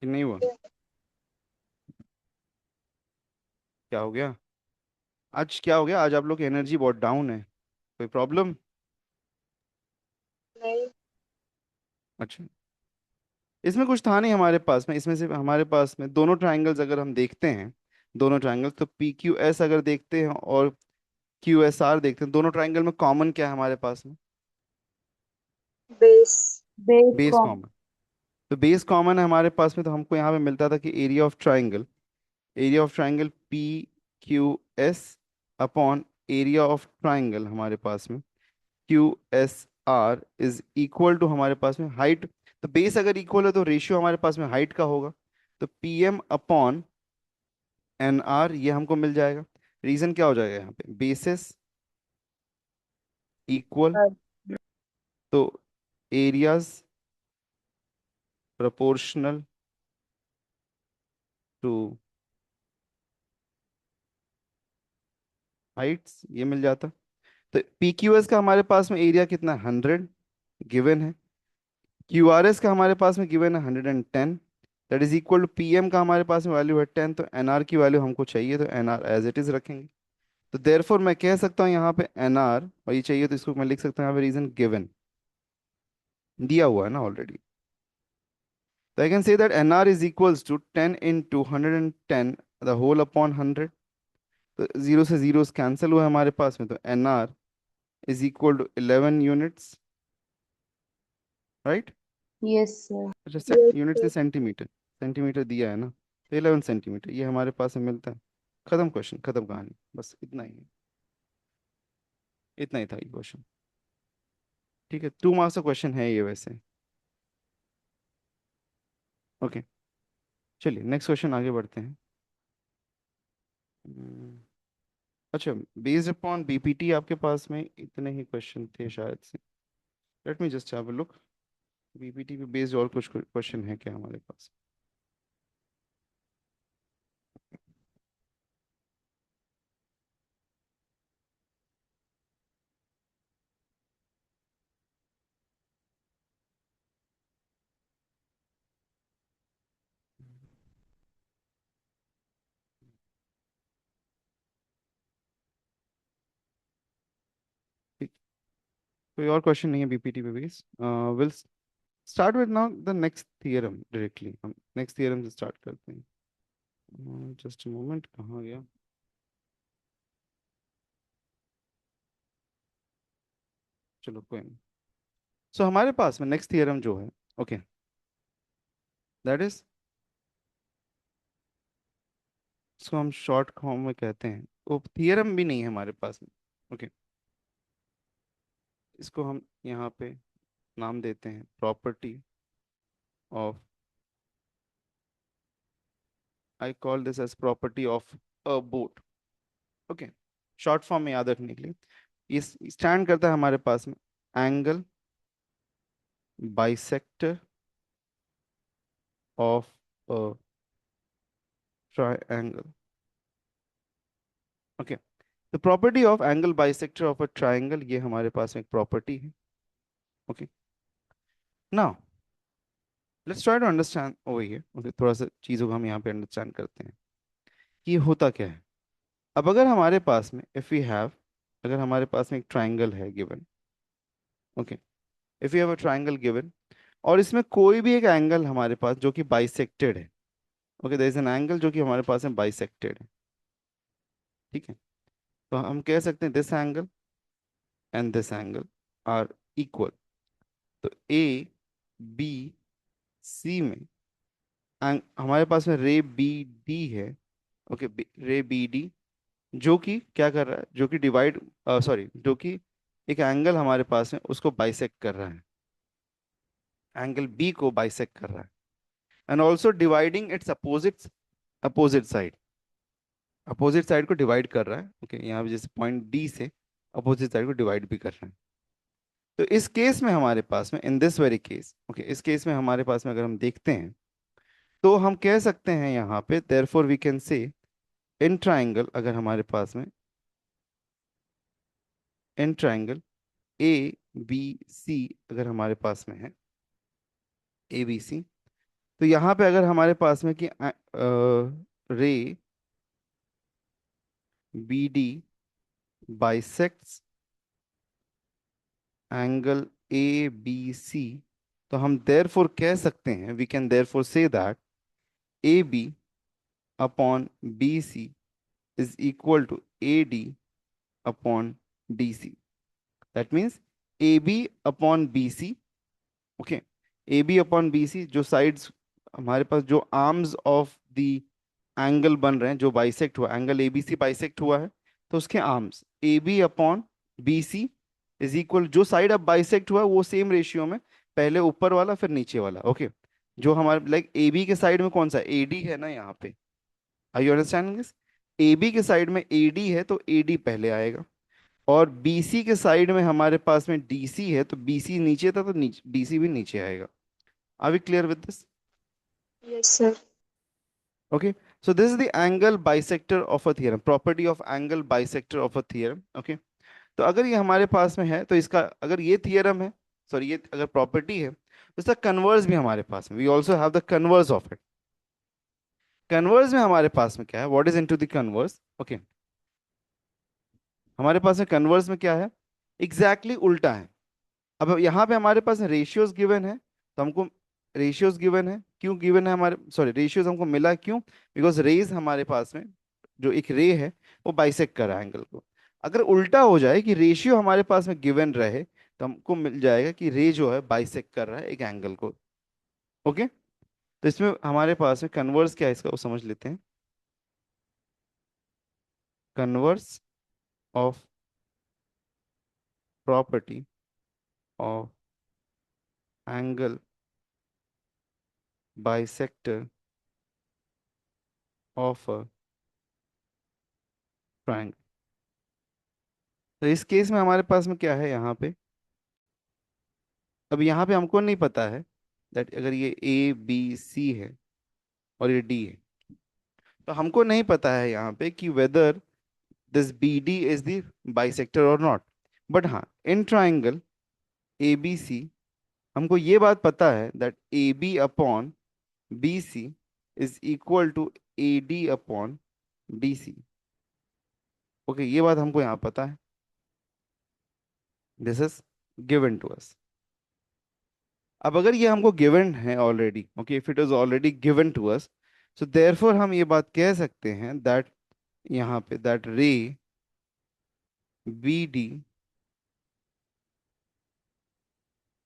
कि नहीं हुआ? क्या हो गया? आज क्या हो गया? आज आप लोग की एनर्जी बहुत डाउन है, कोई प्रॉब्लम? नहीं। अच्छा, इसमें कुछ था नहीं हमारे पास में, इसमें से हमारे पास में दोनों ट्राइंगल्स अगर हम देखते हैं, दोनों ट्राइंगल्स तो पी क्यू एस अगर देखते हैं और क्यू एस आर देखते हैं, दोनों ट्राइंगल में कॉमन क्या है हमारे पास में? Base. Base base com common. तो बेस कॉमन है हमारे पास में, तो हमको यहाँ पे मिलता था कि area of triangle P Q S upon area of triangle हमारे पास में Q S R is equal to हमारे पास में हाइट। तो बेस अगर इक्वल है तो रेशियो हमारे पास में हाइट का होगा, तो P M upon N R ये हमको मिल जाएगा। रीजन क्या हो जाएगा यहाँ पे? बेसिस इक्वल, तो एरियाज प्रोपोर्शनल टू हाइट्स, ये मिल जाता। तो पी क्यू एस का हमारे पास में एरिया कितना है? 100 गिवन है। क्यू आर एस का हमारे पास में गिवन है 110, that is equal to P M का हमारे पास में वैल्यू है 10, तो एन आर की वैल्यू हमको चाहिए, तो N R as it is रखेंगे। तो देयरफॉर मैं कह सकता हूँ यहाँ पे एन आर, और ये चाहिए तो इसको मैं लिख सकता हूँ यहाँ पे रीजन गिवन दिया हुआ है ना ऑलरेडी। तो I can say that N R is equals to 10 into 110 the whole upon 100। तो जीरो से जीरो कैंसिल हुआ है हमारे पास में, तो N R is equal to 11 units, right? Yes sir अच्छा, यस यूनिट से सर। सेंटीमीटर, सेंटीमीटर दिया है ना, तो 11 सेंटीमीटर ये हमारे पास में मिलता है। खत्म क्वेश्चन, खत्म कहानी, बस इतना ही है, इतना ही था ये क्वेश्चन। ठीक है, 2 मार्क्स का क्वेश्चन है ये वैसे। ओके, चलिए नेक्स्ट क्वेश्चन आगे बढ़ते हैं। हम्म, अच्छा, बेस्ड अपॉन बीपीटी आपके पास में इतने ही क्वेश्चन थे शायद से। Let me just have a look, BPT पे बेस्ड और कुछ क्वेश्चन है क्या हमारे पास? ठीक, कोई और क्वेश्चन नहीं है बीपीटी पे based. Will start with now the next theorem directly, हम नेक्स्ट थियरम से स्टार्ट करते हैं। जस्ट मोमेंट, कहाँ गया? चलो कोई नहीं। सो हमारे पास में नेक्स्ट थियरम जो है, ओके, दैट इज, इसको हम शॉर्ट फॉर्म में कहते हैं, वो थियरम भी नहीं है हमारे पास में, ओके, इसको हम यहाँ पे नाम देते हैं property of, I call this as property of a boat. Okay, short form में याद रखने के लिए ये स्टैंड करता है हमारे पास में angle bisector of a triangle. Okay, तो property of angle bisector of a triangle ये हमारे पास में एक प्रॉपर्टी है। Okay, now let's try to understand over here. Okay, थोड़ा सा चीज़ों को हम यहाँ पे अंडरस्टैंड करते हैं कि ये होता क्या है। अब अगर हमारे पास में इफ़ वी हैव, अगर हमारे पास में एक ट्राइंगल है given, okay, if you have a triangle given, और इसमें कोई भी एक एंगल हमारे पास जो कि बाइसेक्टेड है, okay, there is an angle जो कि हमारे पास में बाइसेक्टेड है, ठीक है? तो हम कह सकते हैं this angle and this angle are equal. तो ए बी सी में हमारे पास में रे बी डी है, ओके, रे बी डी, जो कि क्या कर रहा है, जो कि डिवाइड, सॉरी, जो कि एक एंगल हमारे पास में उसको बाइसेक्ट कर रहा है, एंगल बी को बाइसेक्ट कर रहा है, and also dividing it's opposite side को डिवाइड कर रहा है। ओके, यहाँ पे जैसे पॉइंट डी से अपोजिट साइड को डिवाइड भी कर रहा है। तो इस केस में हमारे पास में in this very case, okay, इस केस में हमारे पास में अगर हम देखते हैं तो हम कह सकते हैं यहाँ पे देयरफॉर वी कैन से इन ट्राइंगल, अगर हमारे पास में इन ट्राइंगल ए बी सी अगर हमारे पास में है, ए बी सी, तो यहाँ पे अगर हमारे पास में कि ray B D bisects angle A B C, तो हम देयरफॉर कह सकते हैं, we can therefore say that A B upon B C is equal to A D upon D C. That means A B upon B C, okay, A B upon B C, जो sides हमारे पास, जो arms of the angle बन रहे हैं, जो bisect हुआ angle A B C bisect हुआ है, तो उसके arms A B upon B C is equal, जो साइड अब बाइसेक्ट हुआ है वो सेम रेशियो में, पहले ऊपर वाला फिर नीचे वाला, ओके। जो हमारे लाइक ए बी के साइड में कौन सा ए डी है ना यहाँ पे, are you understanding this? A B के साइड में ए डी है तो ए डी पहले आएगा, और BC के साइड में हमारे पास में DC है तो BC नीचे था तो नीचे DC भी नीचे आएगा। Are we clear with this? Yes, sir. Okay, so this is the angle bisector of a theorem, property of angle bisector of a theorem, okay. तो अगर ये हमारे पास में है तो इसका, अगर ये थियरम है, सॉरी ये अगर प्रॉपर्टी है, तो इसका कन्वर्स भी हमारे पास में, we also have the converse of it. Converse में हमारे पास में क्या है, what is into the converse, okay. हमारे पास में कन्वर्स में क्या है, एग्जैक्टली उल्टा है। अब यहाँ पे हमारे पास रेशियोज गिवन है, तो हमको रेशियोज गिवन है, क्यों गिवन है हमारे, सॉरी रेशियोज हमको मिला क्यों, बिकॉज रेज हमारे पास में, जो एक रे है वो बाइसेक्ट कर रहा है एंगल को। अगर उल्टा हो जाए कि रेशियो हमारे पास में गिवन रहे, तो हमको मिल जाएगा कि रे जो है बाइसेक्ट कर रहा है एक एंगल को, ओके। तो इसमें हमारे पास में कन्वर्स क्या है इसका वो समझ लेते हैं। Converse of property of angle bisector of a triangle. तो इस केस में हमारे पास में क्या है यहाँ पे, अब यहाँ पे हमको नहीं पता है दैट अगर ये ए बी सी है और ये डी है, तो हमको नहीं पता है यहाँ पे कि whether this B D is the bisector और नॉट। बट हाँ, इन ट्राइंगल ए बी सी हमको ये बात पता है that A B upon B C is equal to A D upon D C, okay, ये बात हमको यहाँ पता है, this is given to us. अब अगर ये हमको गिवन है already, okay, if it is already given to us, so therefore हम ये बात कह सकते हैं दैट यहाँ पे that ray B D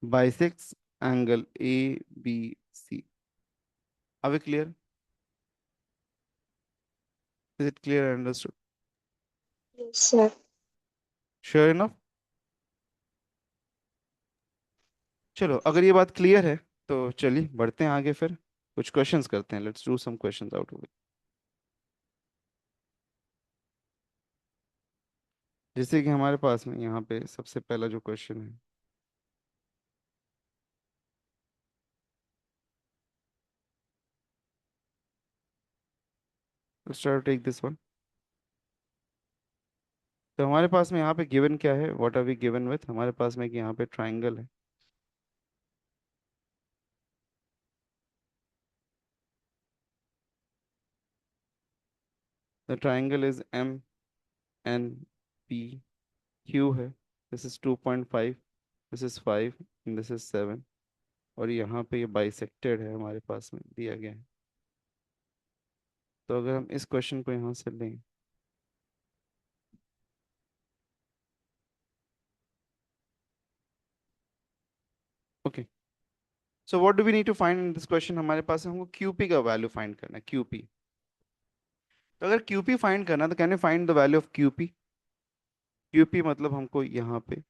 bisects angle A B C. Are we clear? Is it clear, understood? Yes, sir. Sure enough? चलो, अगर ये बात क्लियर है तो चलिए बढ़ते हैं आगे, फिर कुछ क्वेश्चंस करते हैं, let's do some questions out of it. जैसे कि हमारे पास में यहाँ पे सबसे पहला जो क्वेश्चन है, let's try to take this one. तो हमारे पास में यहाँ पे गिवन क्या है, what are we given with, हमारे पास में कि यहाँ पे ट्राइंगल है, the triangle is M N P Q है, this is 2.5, this is 5, this is 7, और यहाँ पे ये बाइसेक्टेड है हमारे पास में दिया गया है। तो अगर हम इस क्वेश्चन को यहाँ से लें, okay, so what do we need to find in this question, हमारे पास हमको क्यूपी का वैल्यू फाइंड करना है, क्यूपी। तो अगर क्यूपी फाइंड करना है तो can you find the value of QP? QP मतलब हमको यहाँ पे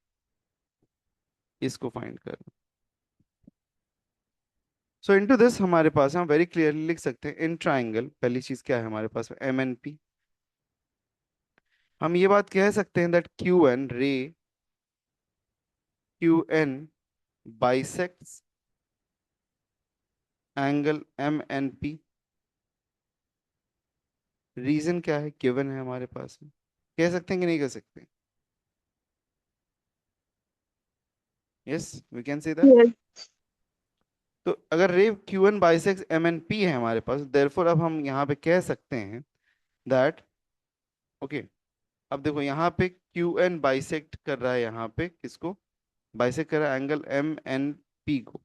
इसको फाइंड करना। सो इनटू दिस हमारे पास हम वेरी क्लियरली लिख सकते हैं इन ट्राइंगल, पहली चीज क्या है हमारे पास, एम एन पी। हम ये बात कह सकते हैं that Q N ray Q N bisects angle M N P. Reason क्या है, गिवन है हमारे पास में, कह सकते हैं कि नहीं कह सकते? Yes, we can say that. Yes. तो अगर ray Q N bisects M N P है हमारे पास, देयरफॉर अब हम यहाँ पे कह सकते हैं दैट, ओके, अब देखो यहाँ पे क्यू एन बाइसेक्ट कर रहा है, यहाँ पे किसको बाइसेक्ट कर रहा है, एंगल एम एन पी को।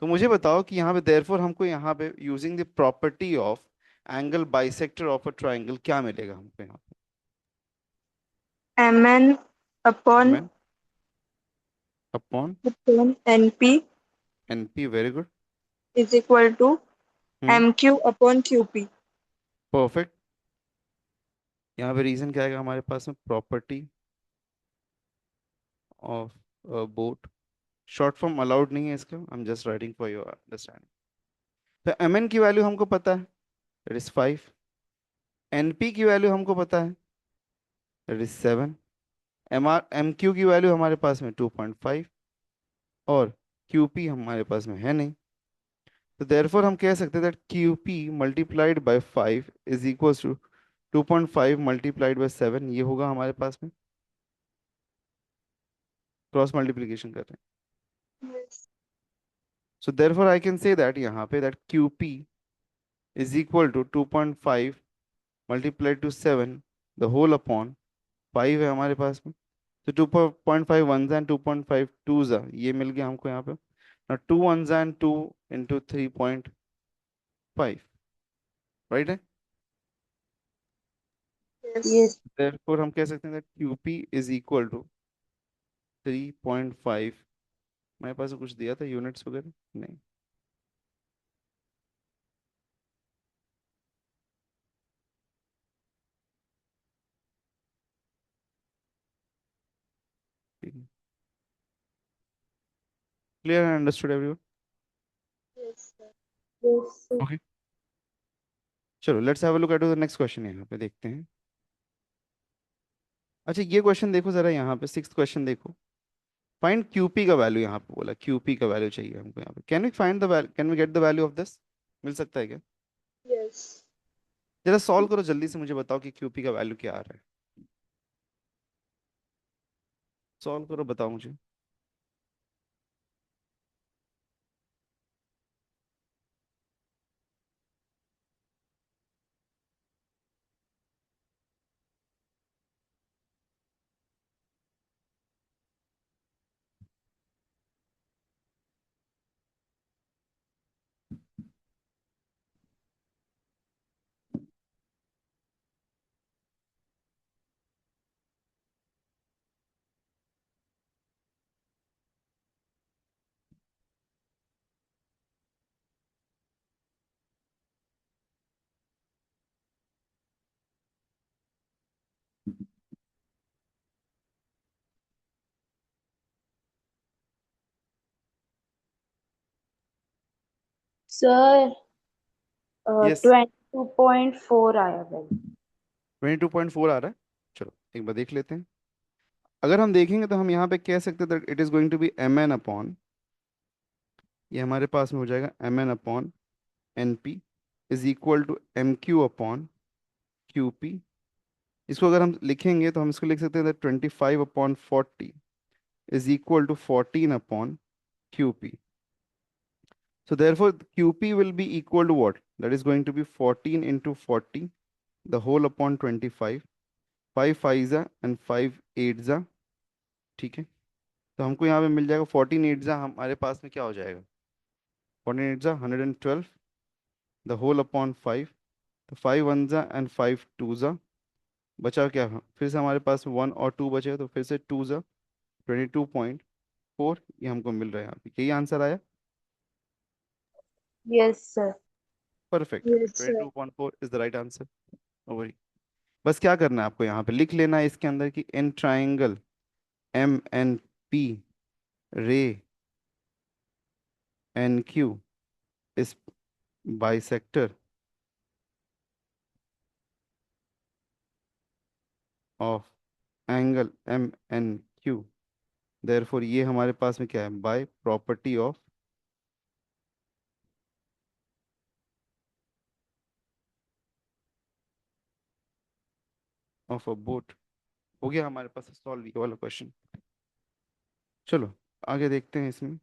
तो मुझे बताओ कि यहाँ पे देयरफॉर हमको यहाँ पे using the property of angle bisector of a triangle क्या मिलेगा हमको यहाँ पे? Mn M upon N upon upon Np N P, very good. is equal to hmm, Mq upon Qp. Perfect. यहाँ पे रीजन क्या आएगा हमारे पास में, property of bot. Short form allowed नहीं है इसका, I am just writing for your understanding. तो एम एन की वैल्यू हमको पता है, दैट इज 5। एन पी की वैल्यू हमको पता है, that is 7। M R M Q की वैल्यू हमारे पास में 2.5, और क्यू पी हमारे पास में है नहीं। तो देयरफॉर हम कह सकते हैं that Q P multiplied by 5 is equal to 2.5 multiplied by 7, ये होगा हमारे पास में, क्रॉस मल्टीप्लीकेशन कर रहे हैं। Yes. So therefore I can say that यहाँ पे that Q P is equal to 2.5 multiplied to 7 the whole upon 5 है हमारे पास में। तो 2.5 वन एंड 2.5 टू ये मिल गया हमको यहाँ पे ना, 2 वन एंड 2 इंटू 3.5, राइट है? Yes. Yes. देयरफॉर हम कह सकते हैं that Q P is equal to 3.5। मेरे पास कुछ दिया था यूनिट्स वगैरह नहीं? Clear and understood everyone? Yes, sir. Yes, sir. Okay, चलो let's have a look at the next question, यहाँ पे देखते हैं। अच्छा ये क्वेश्चन देखो जरा, यहाँ पे सिक्स्थ क्वेश्चन देखो। फाइंड क्यूपी का वैल्यू, यहाँ पे बोला क्यूपी का वैल्यू चाहिए हमको यहाँ पे। Can we find the value, can we get the value of this? मिल सकता है क्या? Yes. जरा सॉल्व करो जल्दी से, मुझे बताओ कि क्यूपी का वैल्यू क्या आ रहा है। सॉल्व करो, बताओ मुझे। Sir, यस, 22.4 आया वैल्यू। 22.4 आ रहा है। चलो एक बार देख लेते हैं। अगर हम देखेंगे तो हम यहाँ पे कह सकते हैं that it is going to be M N upon, ये हमारे पास में हो जाएगा M N upon N P is equal to M Q upon Q P. इसको अगर हम लिखेंगे तो हम इसको लिख सकते हैं that 25/40 is equal to 14 upon Q P. So therefore QP will be equal to what? That is going to be 14 into 40, the whole upon 25. 5 5 and 5 8 जा, ठीक है? तो हमको यहाँ पे मिल जाएगा 14 8 जा, हमारे पास में क्या हो जाएगा, 14 8 जा 112, द होल अपॉन 5। तो 5 1 जा एंड 5 2 जा, बचा क्या? फिर से हमारे पास 1 और 2 बचे, तो फिर से 2 जा 22.4, ये हमको मिल रहा है यहाँ पे। यही आंसर आया, Yes, sir. Perfect. Yes, sir. 22.4 is the right answer. वही, बस क्या करना है आपको यहाँ पे लिख लेना है इसके अंदर कि in triangle M N P ray N Q is bisector of angle M N Q, therefore ये हमारे पास में क्या है, by property of of a bot. हो गया हमारे पास सॉल्व ये वाला क्वेश्चन। चलो आगे देखते हैं इसमें।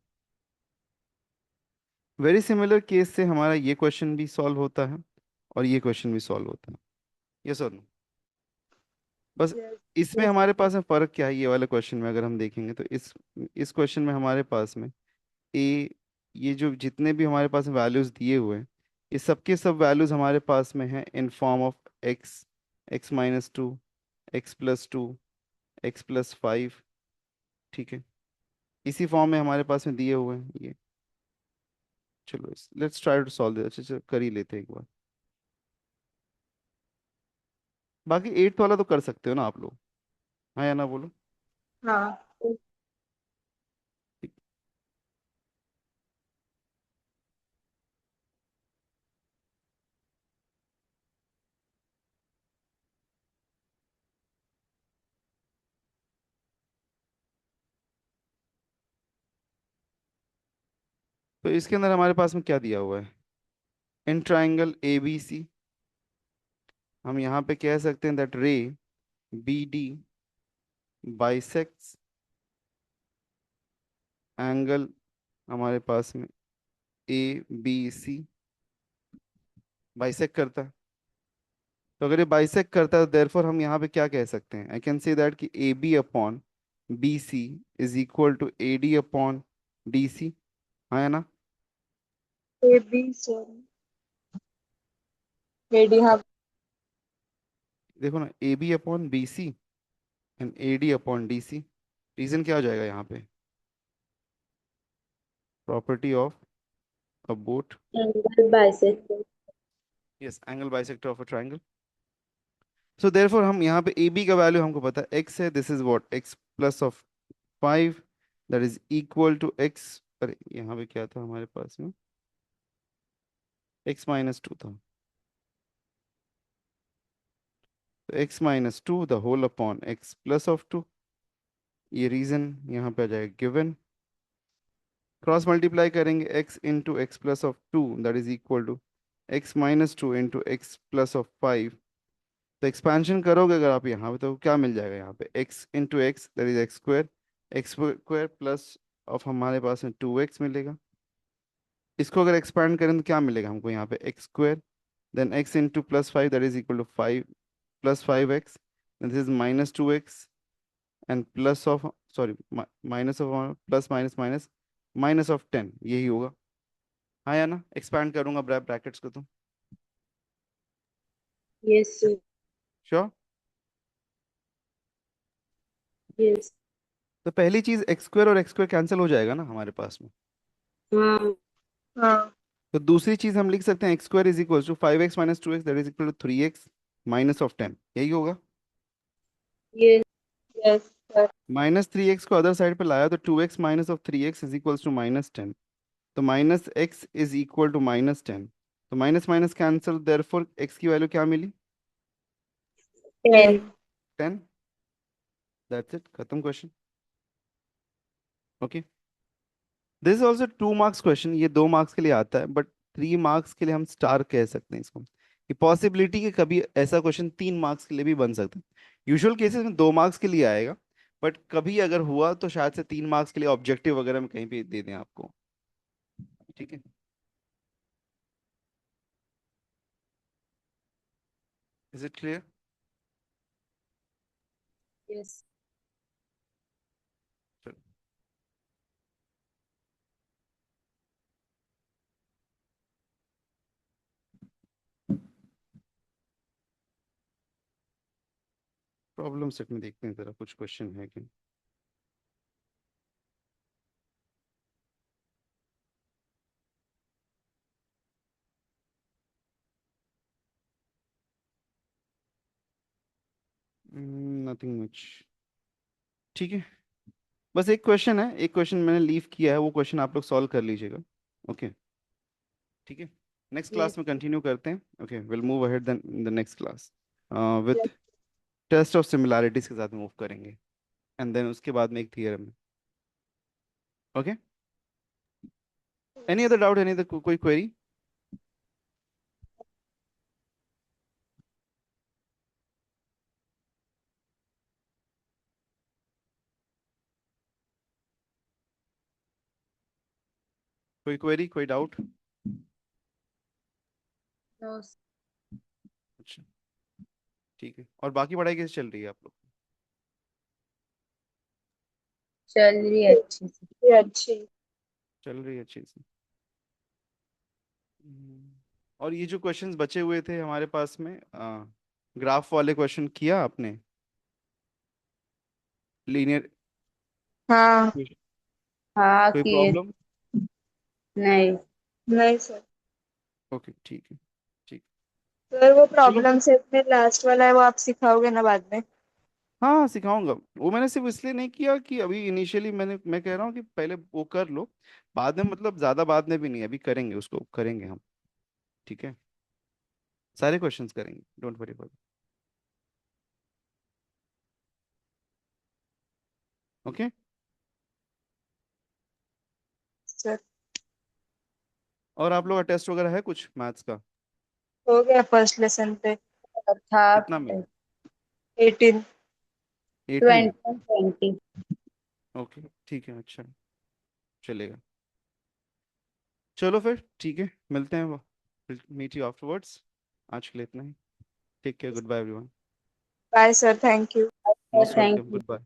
वेरी सिमिलर केस से हमारा ये क्वेश्चन भी सॉल्व होता है और ये क्वेश्चन भी सॉल्व होता है। यस और नो? बस Yes. इसमें Yes. हमारे पास में फर्क क्या है, ये वाले क्वेश्चन में अगर हम देखेंगे तो इस क्वेश्चन में हमारे पास में ए, ये जो जितने भी हमारे पास वैल्यूज दिए हुए हैं, ये सबके सब वैल्यूज हमारे पास में हैं in form of x, x-2, x+2, x+5। ठीक है, इसी फॉर्म में हमारे पास में दिए हुए हैं ये। चलो let's try to solve this. अच्छा चलो कर ही लेते हैं एक बार। बाकी एट्थ वाला तो कर सकते हो ना आप लोग, हाँ या ना बोलो? हाँ। ठीक। तो इसके अंदर हमारे पास में क्या दिया हुआ है? इन ट्राइंगल ए बी सी, हम यहाँ पे कह सकते हैं that ray B D bisects angle हमारे पास में ए बी सी, बाइसेक्ट करता है। तो अगर ये बाइसेक्ट करता है, देयरफॉर हम यहाँ पे क्या कह सकते हैं? आई कैन से दैट कि A B upon B C is equal to A D upon D C, हाँ है ना? A B sorry. AD have देखो ना, A B upon B C and A D upon D C. Reason क्या हो जाएगा यहाँ पे? Property of a bot. Angle bisector. Yes, angle bisector of a triangle. So therefore हम यहाँ पे ए बी का वैल्यू हमको पता है एक्स है, this is what, x plus of 5, that is equal to x. अरे यहाँ पे क्या था हमारे पास में? x-2 था, तो x-2 the whole upon x plus of 2। ये रीजन यहाँ पे आ जाएगा गिवन। क्रॉस मल्टीप्लाई करेंगे x into x plus of 2, that is equal to x-2 into x plus of 5। तो एक्सपेंशन करोगे अगर आप यहाँ पे, तो क्या मिल जाएगा यहाँ पे? x into x that is x square plus of हमारे पास में 2x मिलेगा। इसको अगर एक्सपेंड करें तो क्या मिलेगा हमको यहाँ पे? X square, then x into plus 5 that is equal to 5 plus 5x, this is -2x and plus of, sorry, minus of, plus minus minus minus of 10, यही होगा, हाँ या ना? एक्सपैंड करूंगा ब्रैकेट्स को तो। Yes, sir. श्योर? Yes. तो पहली चीज एक्स स्क्वायर और एक्स स्क्वायर कैंसिल हो जाएगा ना हमारे पास में। हाँ। तो दूसरी चीज हम लिख सकते हैं x square is equal to 5x minus 2x that is equal to 3x minus of 10, यही होगा। Yes. yes sir. -3x को अदर साइड पे लाया तो 2x minus of 3x is equal to -10, तो minus x is equal to -10। तो minus minus cancel, therefore x की value क्या मिली? 10. 10। दैट्स इट, खत्म question. Okay, this is also 2 marks question, ये 2 मार्क्स के लिए आता है, बट 3 मार्क्स के लिए हम स्टार कह सकते हैं इसको, कि पॉसिबिलिटी कि कभी ऐसा क्वेश्चन 3 मार्क्स के लिए भी बन सकता है। यूजुअल केसेस में 2 मार्क्स के लिए आएगा, बट कभी अगर हुआ तो शायद से 3 मार्क्स के लिए ऑब्जेक्टिव वगैरह में कहीं पे दे दें आपको। ठीक है, is it clear? Yes. Problem set में देखते हैं जरा कुछ क्वेश्चन है कि नथिंग मच। ठीक है, बस एक क्वेश्चन है, एक क्वेश्चन मैंने लीव किया है, वो क्वेश्चन आप लोग सॉल्व कर लीजिएगा। ओके, ठीक है, नेक्स्ट Yes. क्लास में कंटिन्यू करते हैं। Okay, will move ahead then in the next class Yes. With test of similarities के साथ मूव करेंगे, एंड देन उसके बाद में एक थियरम है। Okay, any other doubt, any other कोई क्वेरी? कोई क्वेरी, कोई डाउट? नो अच्छा, ठीक है। और बाकी पढ़ाई कैसे चल रही है आप लोग? चल रही है अच्छे से। ये अच्छी। चल रही है अच्छे से। और ये जो क्वेश्चंस बचे हुए थे हमारे पास में, ग्राफ वाले क्वेश्चन किया आपने? लीनियर? हाँ। हाँ कोई किए। प्रॉब्लम? नहीं। नहीं सर। ओके, ठीक है। ठीक। सर वो चलो प्रॉब्लम फिर। सेट में लास्ट वाला है, वो आप सिखाओगे ना बाद में? हाँ हाँ, सिखाऊंगा। वो मैंने सिर्फ इसलिए नहीं किया कि अभी इनिशियली मैं कह रहा हूँ कि पहले वो कर लो। बाद में मतलब ज्यादा बाद में भी नहीं, अभी करेंगे, उसको करेंगे हम। ठीक है, सारे क्वेश्चंस करेंगे, don't worry about. Okay. Sir और आप लोग का टेस्ट वगैरह है कुछ मैथ्स का? हो गया फर्स्ट लेसन पे। था। कितना में? 18। 18? 20 20। ओके, ठीक है, अच्छा, चलेगा। चलो फिर ठीक है, मिलते हैं वो, मीट यू आफ्टरवर्ड्स। आज के लिए इतना ही। Take care, good bye everyone. Bye sir, thank you. Most thank welcome, you. Good bye.